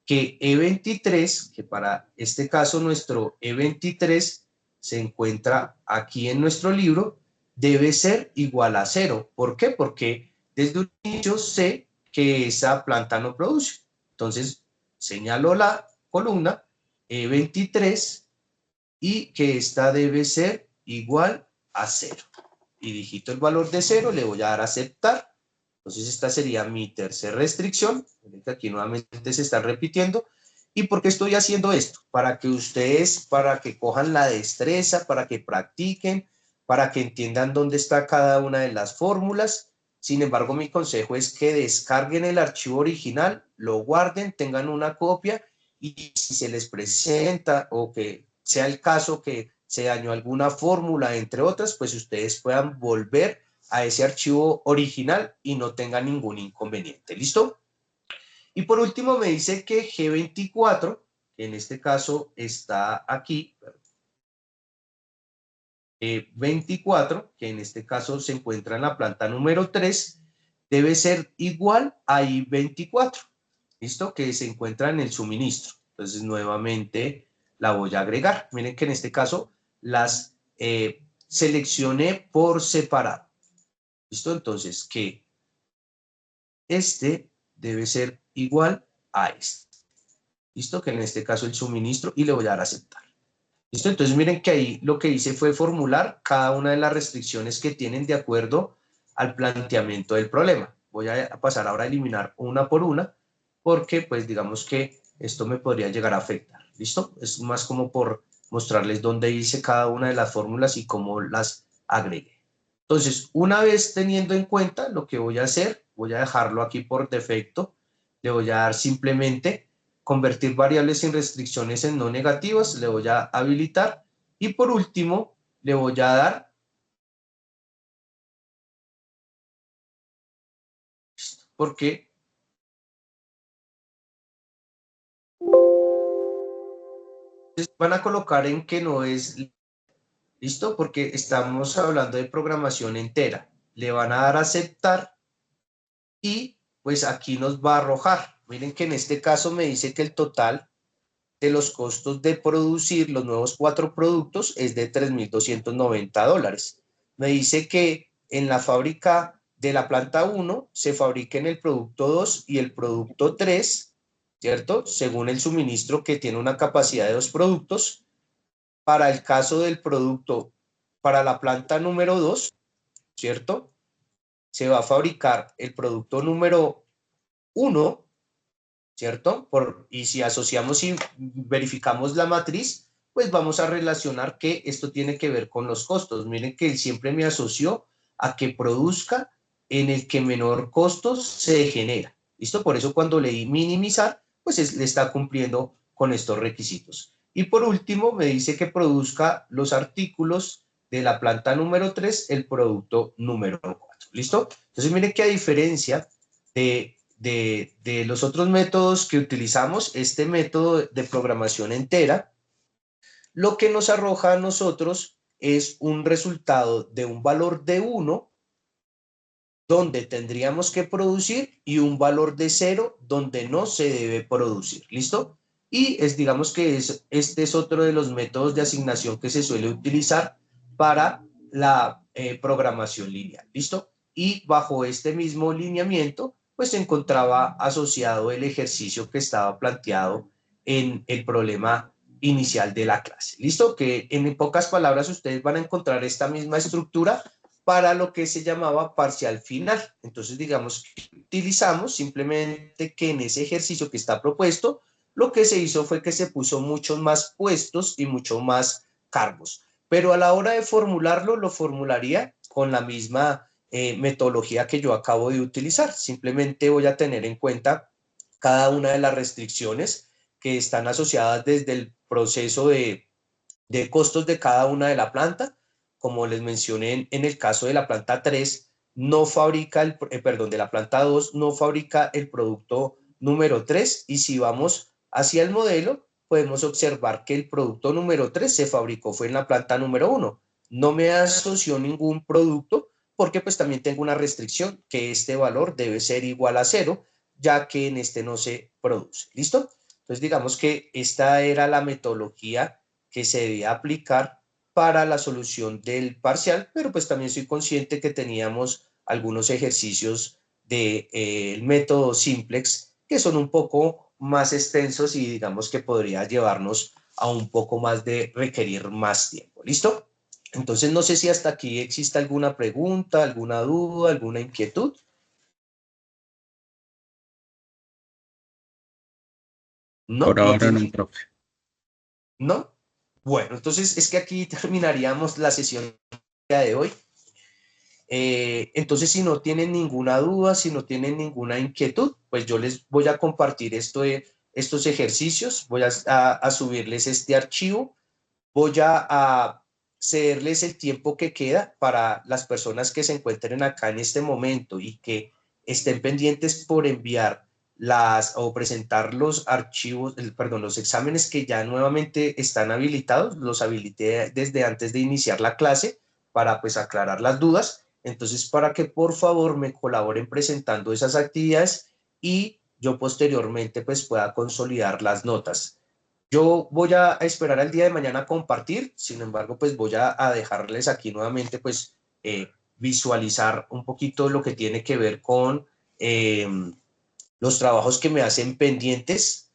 S6: Que E23, que para este caso nuestro E23 se encuentra aquí en nuestro libro, debe ser igual a 0. ¿Por qué? Porque desde un inicio sé que esa planta no produce. Entonces, señalo la columna E23 y que esta debe ser igual a 0. Y digito el valor de 0, le voy a dar a aceptar. Entonces, esta sería mi tercera restricción. Aquí nuevamente se está repitiendo. ¿Y por qué estoy haciendo esto? Para que ustedes, para que cojan la destreza, para que practiquen, para que entiendan dónde está cada una de las fórmulas. Sin embargo, mi consejo es que descarguen el archivo original, lo guarden, tengan una copia y si se les presenta o que sea el caso que se dañó alguna fórmula, entre otras, pues ustedes puedan volver a ese archivo original y no tengan ningún inconveniente. ¿Listo? Y por último me dice que G24, que en este caso está aquí, 24, que en este caso se encuentra en la planta número 3, debe ser igual a I24, ¿listo? Que se encuentra en el suministro. Entonces, nuevamente la voy a agregar. Miren que en este caso las seleccioné por separado. ¿Listo? Entonces, que este debe ser igual a este. ¿Listo? Que en este caso el suministro y le voy a dar a aceptar. ¿Listo? Entonces miren que ahí lo que hice fue formular cada una de las restricciones que tienen de acuerdo al planteamiento del problema. Voy a pasar ahora a eliminar una por una porque pues digamos que esto me podría llegar a afectar. ¿Listo? Es más como por mostrarles dónde hice cada una de las fórmulas y cómo las agregué. Entonces, una vez teniendo en cuenta lo que voy a hacer, voy a dejarlo aquí por defecto, le voy a dar simplemente convertir variables sin restricciones en no negativas, le voy a habilitar. Y por último, le voy a dar porque van a colocar en que no es, ¿listo? Porque estamos hablando de programación entera. Le van a dar a aceptar y pues aquí nos va a arrojar. Miren que en este caso me dice que el total de los costos de producir los nuevos 4 productos es de $3,290. Me dice que en la fábrica de la planta 1 se fabriquen el producto 2 y el producto 3, ¿cierto? Según el suministro que tiene una capacidad de 2 productos. Para el caso del producto, para la planta número 2, ¿cierto? Se va a fabricar el producto número 1, ¿cierto? Y si asociamos y verificamos la matriz, pues vamos a relacionar que esto tiene que ver con los costos. Miren que él siempre me asoció a que produzca en el que menor costos se genera. ¿Listo? Por eso cuando leí minimizar, pues le está cumpliendo con estos requisitos. Y por último, me dice que produzca los artículos de la planta número 3, el producto número 4. ¿Listo? Entonces, miren que a diferencia de los otros métodos que utilizamos, este método de programación entera, lo que nos arroja a nosotros es un resultado de un valor de 1, donde tendríamos que producir, y un valor de 0, donde no se debe producir. ¿Listo? Y digamos que este es otro de los métodos de asignación que se suele utilizar para la programación lineal. ¿Listo? Y bajo este mismo lineamiento, pues se encontraba asociado el ejercicio que estaba planteado en el problema inicial de la clase. ¿Listo? Que en pocas palabras ustedes van a encontrar esta misma estructura para lo que se llamaba parcial final. Entonces, digamos que utilizamos simplemente que en ese ejercicio que está propuesto, lo que se hizo fue que se puso muchos más puestos y mucho más cargos. Pero a la hora de formularlo, lo formularía con la misma metodología que yo acabo de utilizar. Simplemente voy a tener en cuenta cada una de las restricciones que están asociadas desde el proceso de costos de cada una de la planta. Como les mencioné, en el caso de la planta 3, no fabrica de la planta 2, no fabrica el producto número 3, y si vamos hacia el modelo, podemos observar que el producto número 3 se fabricó, fue en la planta número 1. No me asoció ningún producto porque pues también tengo una restricción que este valor debe ser igual a 0, ya que en este no se produce. ¿Listo? Entonces digamos que esta era la metodología que se debía aplicar para la solución del parcial, pero pues también soy consciente que teníamos algunos ejercicios del método simplex que son un poco más extensos y digamos que podría llevarnos a un poco más de requerir más tiempo. ¿Listo? Entonces no sé si hasta aquí existe alguna pregunta, alguna duda, alguna inquietud. No,
S7: Por
S6: no
S7: ahora no,
S6: tiene.
S7: profe.
S6: ¿No? Bueno, entonces es que aquí terminaríamos la sesión de hoy. Entonces, si no tienen ninguna duda, si no tienen ninguna inquietud, pues yo les voy a compartir estos ejercicios, voy a subirles este archivo, voy a cederles el tiempo que queda para las personas que se encuentren acá en este momento y que estén pendientes por enviar o presentar los archivos, los exámenes que ya nuevamente están habilitados. Los habilité desde antes de iniciar la clase para pues aclarar las dudas. Entonces, para que por favor me colaboren presentando esas actividades y yo posteriormente pues pueda consolidar las notas. Yo voy a esperar al día de mañana a compartir, sin embargo, pues voy a dejarles aquí nuevamente pues visualizar un poquito lo que tiene que ver con los trabajos que me hacen pendientes.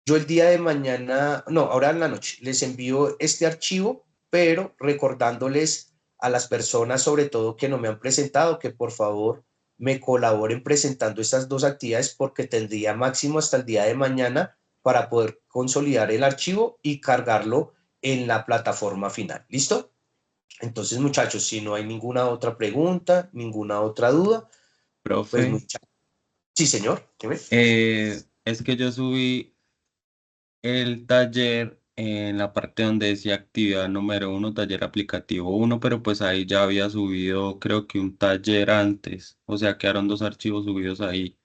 S6: Yo el día de mañana, no, ahora en la noche, les envío este archivo, pero recordándoles a las personas, sobre todo que no me han presentado, que por favor me colaboren presentando estas dos actividades porque tendría máximo hasta el día de mañana para poder consolidar el archivo y cargarlo en la plataforma final. ¿Listo? Entonces, muchachos, si no hay ninguna otra pregunta, ninguna otra duda, pues
S7: Profe,
S6: muchachos. Sí, señor. Dime.
S7: es que yo subí el taller en la parte donde decía actividad número 1, taller aplicativo 1, pero pues ahí ya había subido creo que un taller antes, o sea, quedaron dos archivos subidos ahí.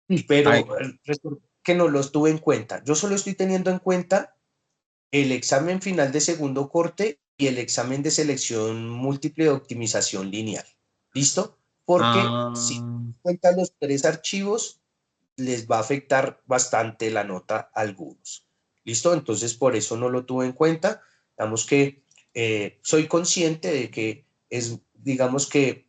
S6: Sí, pero
S7: Ay,
S6: recuerdo que no los tuve en cuenta. Yo solo estoy teniendo en cuenta el examen final de segundo corte y el examen de selección múltiple de optimización lineal. ¿Listo? Porque si
S7: ah,
S6: cuentan los tres archivos, les va a afectar bastante la nota a algunos. ¿Listo? Entonces, por eso no lo tuve en cuenta. Digamos que soy consciente de que es, digamos que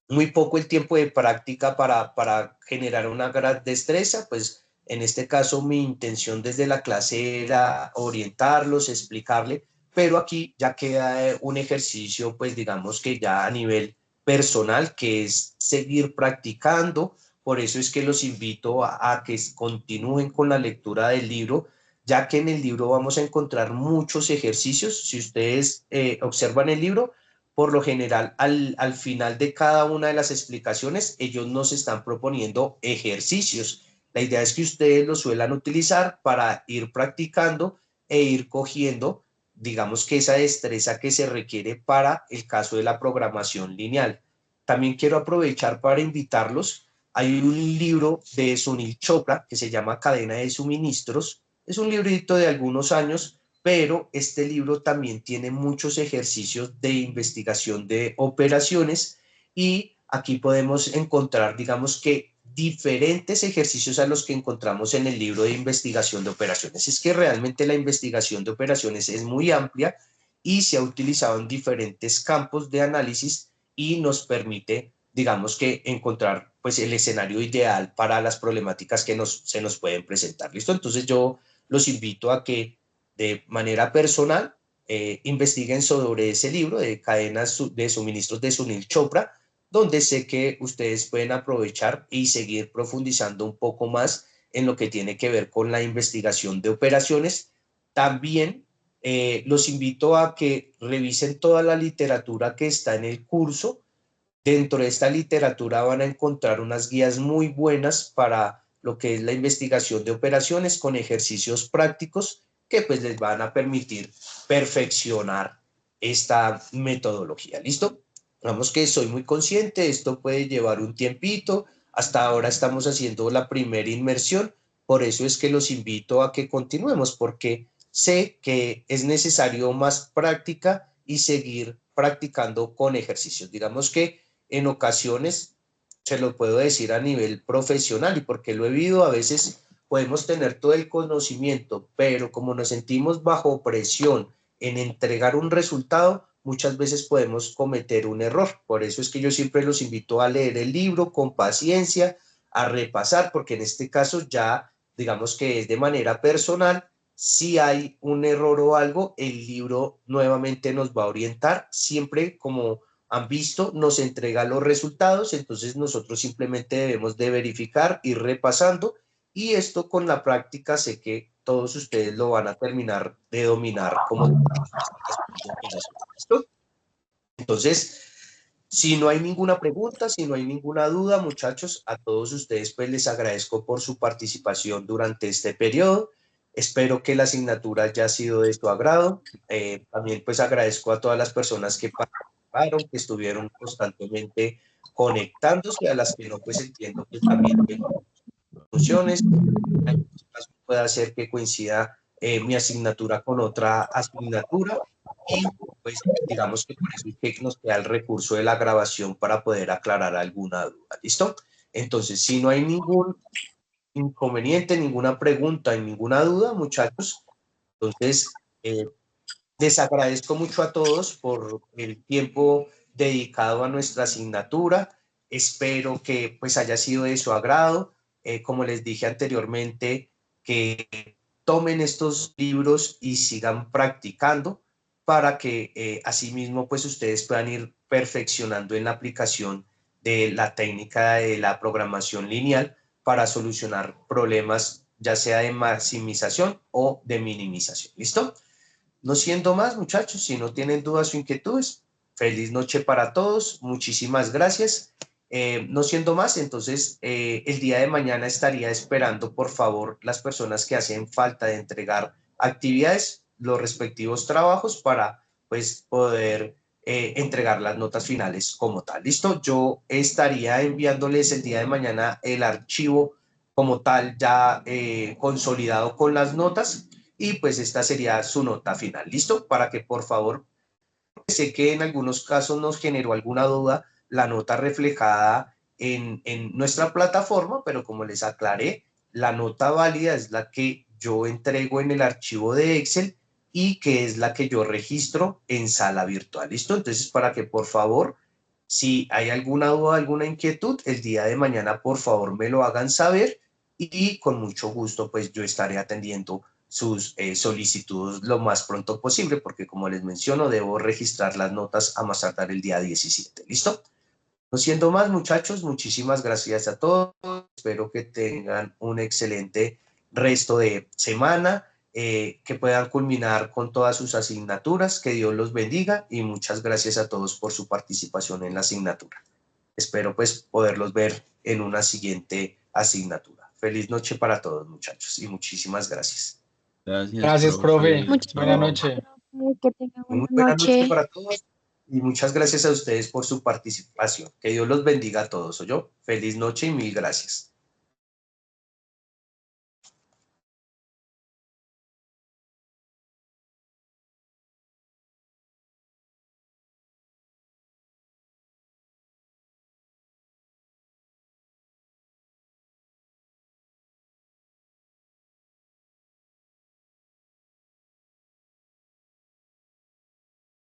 S6: muy poco el tiempo de práctica para generar una gran destreza, pues en este caso mi intención desde la clase era orientarlos, explicarle, pero aquí ya queda un ejercicio, pues digamos que ya a nivel personal, que es seguir practicando. Por eso es que los invito a que continúen con la lectura del libro, ya que en el libro vamos a encontrar muchos ejercicios. Si ustedes observan el libro, por lo general, al final de cada una de las explicaciones, ellos nos están proponiendo ejercicios. La idea es que ustedes los suelan utilizar para ir practicando e ir cogiendo, digamos que esa destreza que se requiere para el caso de la programación lineal. También quiero aprovechar para invitarlos. Hay un libro de Sunil Chopra que se llama Cadena de Suministros. Es un librito de algunos años, pero este libro también tiene muchos ejercicios de investigación de operaciones y aquí podemos encontrar, digamos que diferentes ejercicios a los que encontramos en el libro de investigación de operaciones. Es que realmente la investigación de operaciones es muy amplia y se ha utilizado en diferentes campos de análisis y nos permite, digamos que, encontrar pues el escenario ideal para las problemáticas que se nos pueden presentar. ¿Listo? Entonces yo los invito a que de manera personal investiguen sobre ese libro de cadenas de suministros de Sunil Chopra, donde sé que ustedes pueden aprovechar y seguir profundizando un poco más en lo que tiene que ver con la investigación de operaciones. También los invito a que revisen toda la literatura que está en el curso. Dentro de esta literatura van a encontrar unas guías muy buenas para lo que es la investigación de operaciones con ejercicios prácticos que pues les van a permitir perfeccionar esta metodología. ¿Listo? Vamos que soy muy consciente, esto puede llevar un tiempito. Hasta ahora estamos haciendo la primera inmersión, por eso es que los invito a que continuemos, porque sé que es necesario más práctica y seguir practicando con ejercicios. Digamos que en ocasiones, se lo puedo decir a nivel profesional y porque lo he vivido, a veces podemos tener todo el conocimiento, pero como nos sentimos bajo presión en entregar un resultado, muchas veces podemos cometer un error. Por eso es que yo siempre los invito a leer el libro con paciencia, a repasar, porque en este caso ya, digamos que es de manera personal. Si hay un error o algo, el libro nuevamente nos va a orientar, siempre como han visto, nos entrega los resultados, entonces nosotros simplemente debemos de verificar, ir repasando y esto con la práctica sé que todos ustedes lo van a terminar de dominar como ¿listo? Entonces, si no hay ninguna pregunta, si no hay ninguna duda, muchachos, a todos ustedes pues les agradezco por su participación durante este periodo. Espero que la asignatura haya sido de su agrado. También pues agradezco a todas las personas que participaron, que estuvieron constantemente conectándose, a las que no pues entiendo que también tengo funciones. En este caso puede hacer que coincida mi asignatura con otra asignatura y pues digamos que por eso es que nos queda el recurso de la grabación para poder aclarar alguna duda. ¿Listo? Entonces, si no hay ningún inconveniente, ninguna pregunta y ninguna duda, muchachos, entonces les agradezco mucho a todos por el tiempo dedicado a nuestra asignatura. Espero que pues haya sido de su agrado. Como les dije anteriormente, que tomen estos libros y sigan practicando para que asimismo pues ustedes puedan ir perfeccionando en la aplicación de la técnica de la programación lineal para solucionar problemas ya sea de maximización o de minimización. ¿Listo? No siendo más, muchachos, si no tienen dudas o inquietudes, feliz noche para todos, muchísimas gracias No siendo más, entonces el día de mañana estaría esperando, por favor, las personas que hacen falta de entregar actividades, los respectivos trabajos para pues poder entregar las notas finales como tal. ¿Listo? Yo estaría enviándoles el día de mañana el archivo como tal ya consolidado con las notas y pues esta sería su nota final. ¿Listo? Para que por favor, sé que en algunos casos nos generó alguna duda la nota reflejada en nuestra plataforma, pero como les aclaré, la nota válida es la que yo entrego en el archivo de Excel y que es la que yo registro en sala virtual. ¿Listo? Entonces, para que por favor, si hay alguna duda, alguna inquietud, el día de mañana, por favor, me lo hagan saber y con mucho gusto, pues yo estaré atendiendo sus solicitudes lo más pronto posible, porque como les menciono, debo registrar las notas a más tardar el día 17. ¿Listo? No siendo más, muchachos, muchísimas gracias a todos. Espero que tengan un excelente resto de semana, que puedan culminar con todas sus asignaturas, que Dios los bendiga y muchas gracias a todos por su participación en la asignatura. Espero pues poderlos ver en una siguiente asignatura. Feliz noche para todos, muchachos, y muchísimas gracias.
S8: Gracias, profe.
S4: Muchas
S8: Buenas
S4: gracias,
S8: noches.
S4: profe, que tenga
S6: Muy
S4: buena
S6: buena noche
S4: noche.
S6: para todos y muchas gracias a ustedes por su participación. Que Dios los bendiga a todos, ¿oyó? Feliz noche y mil gracias.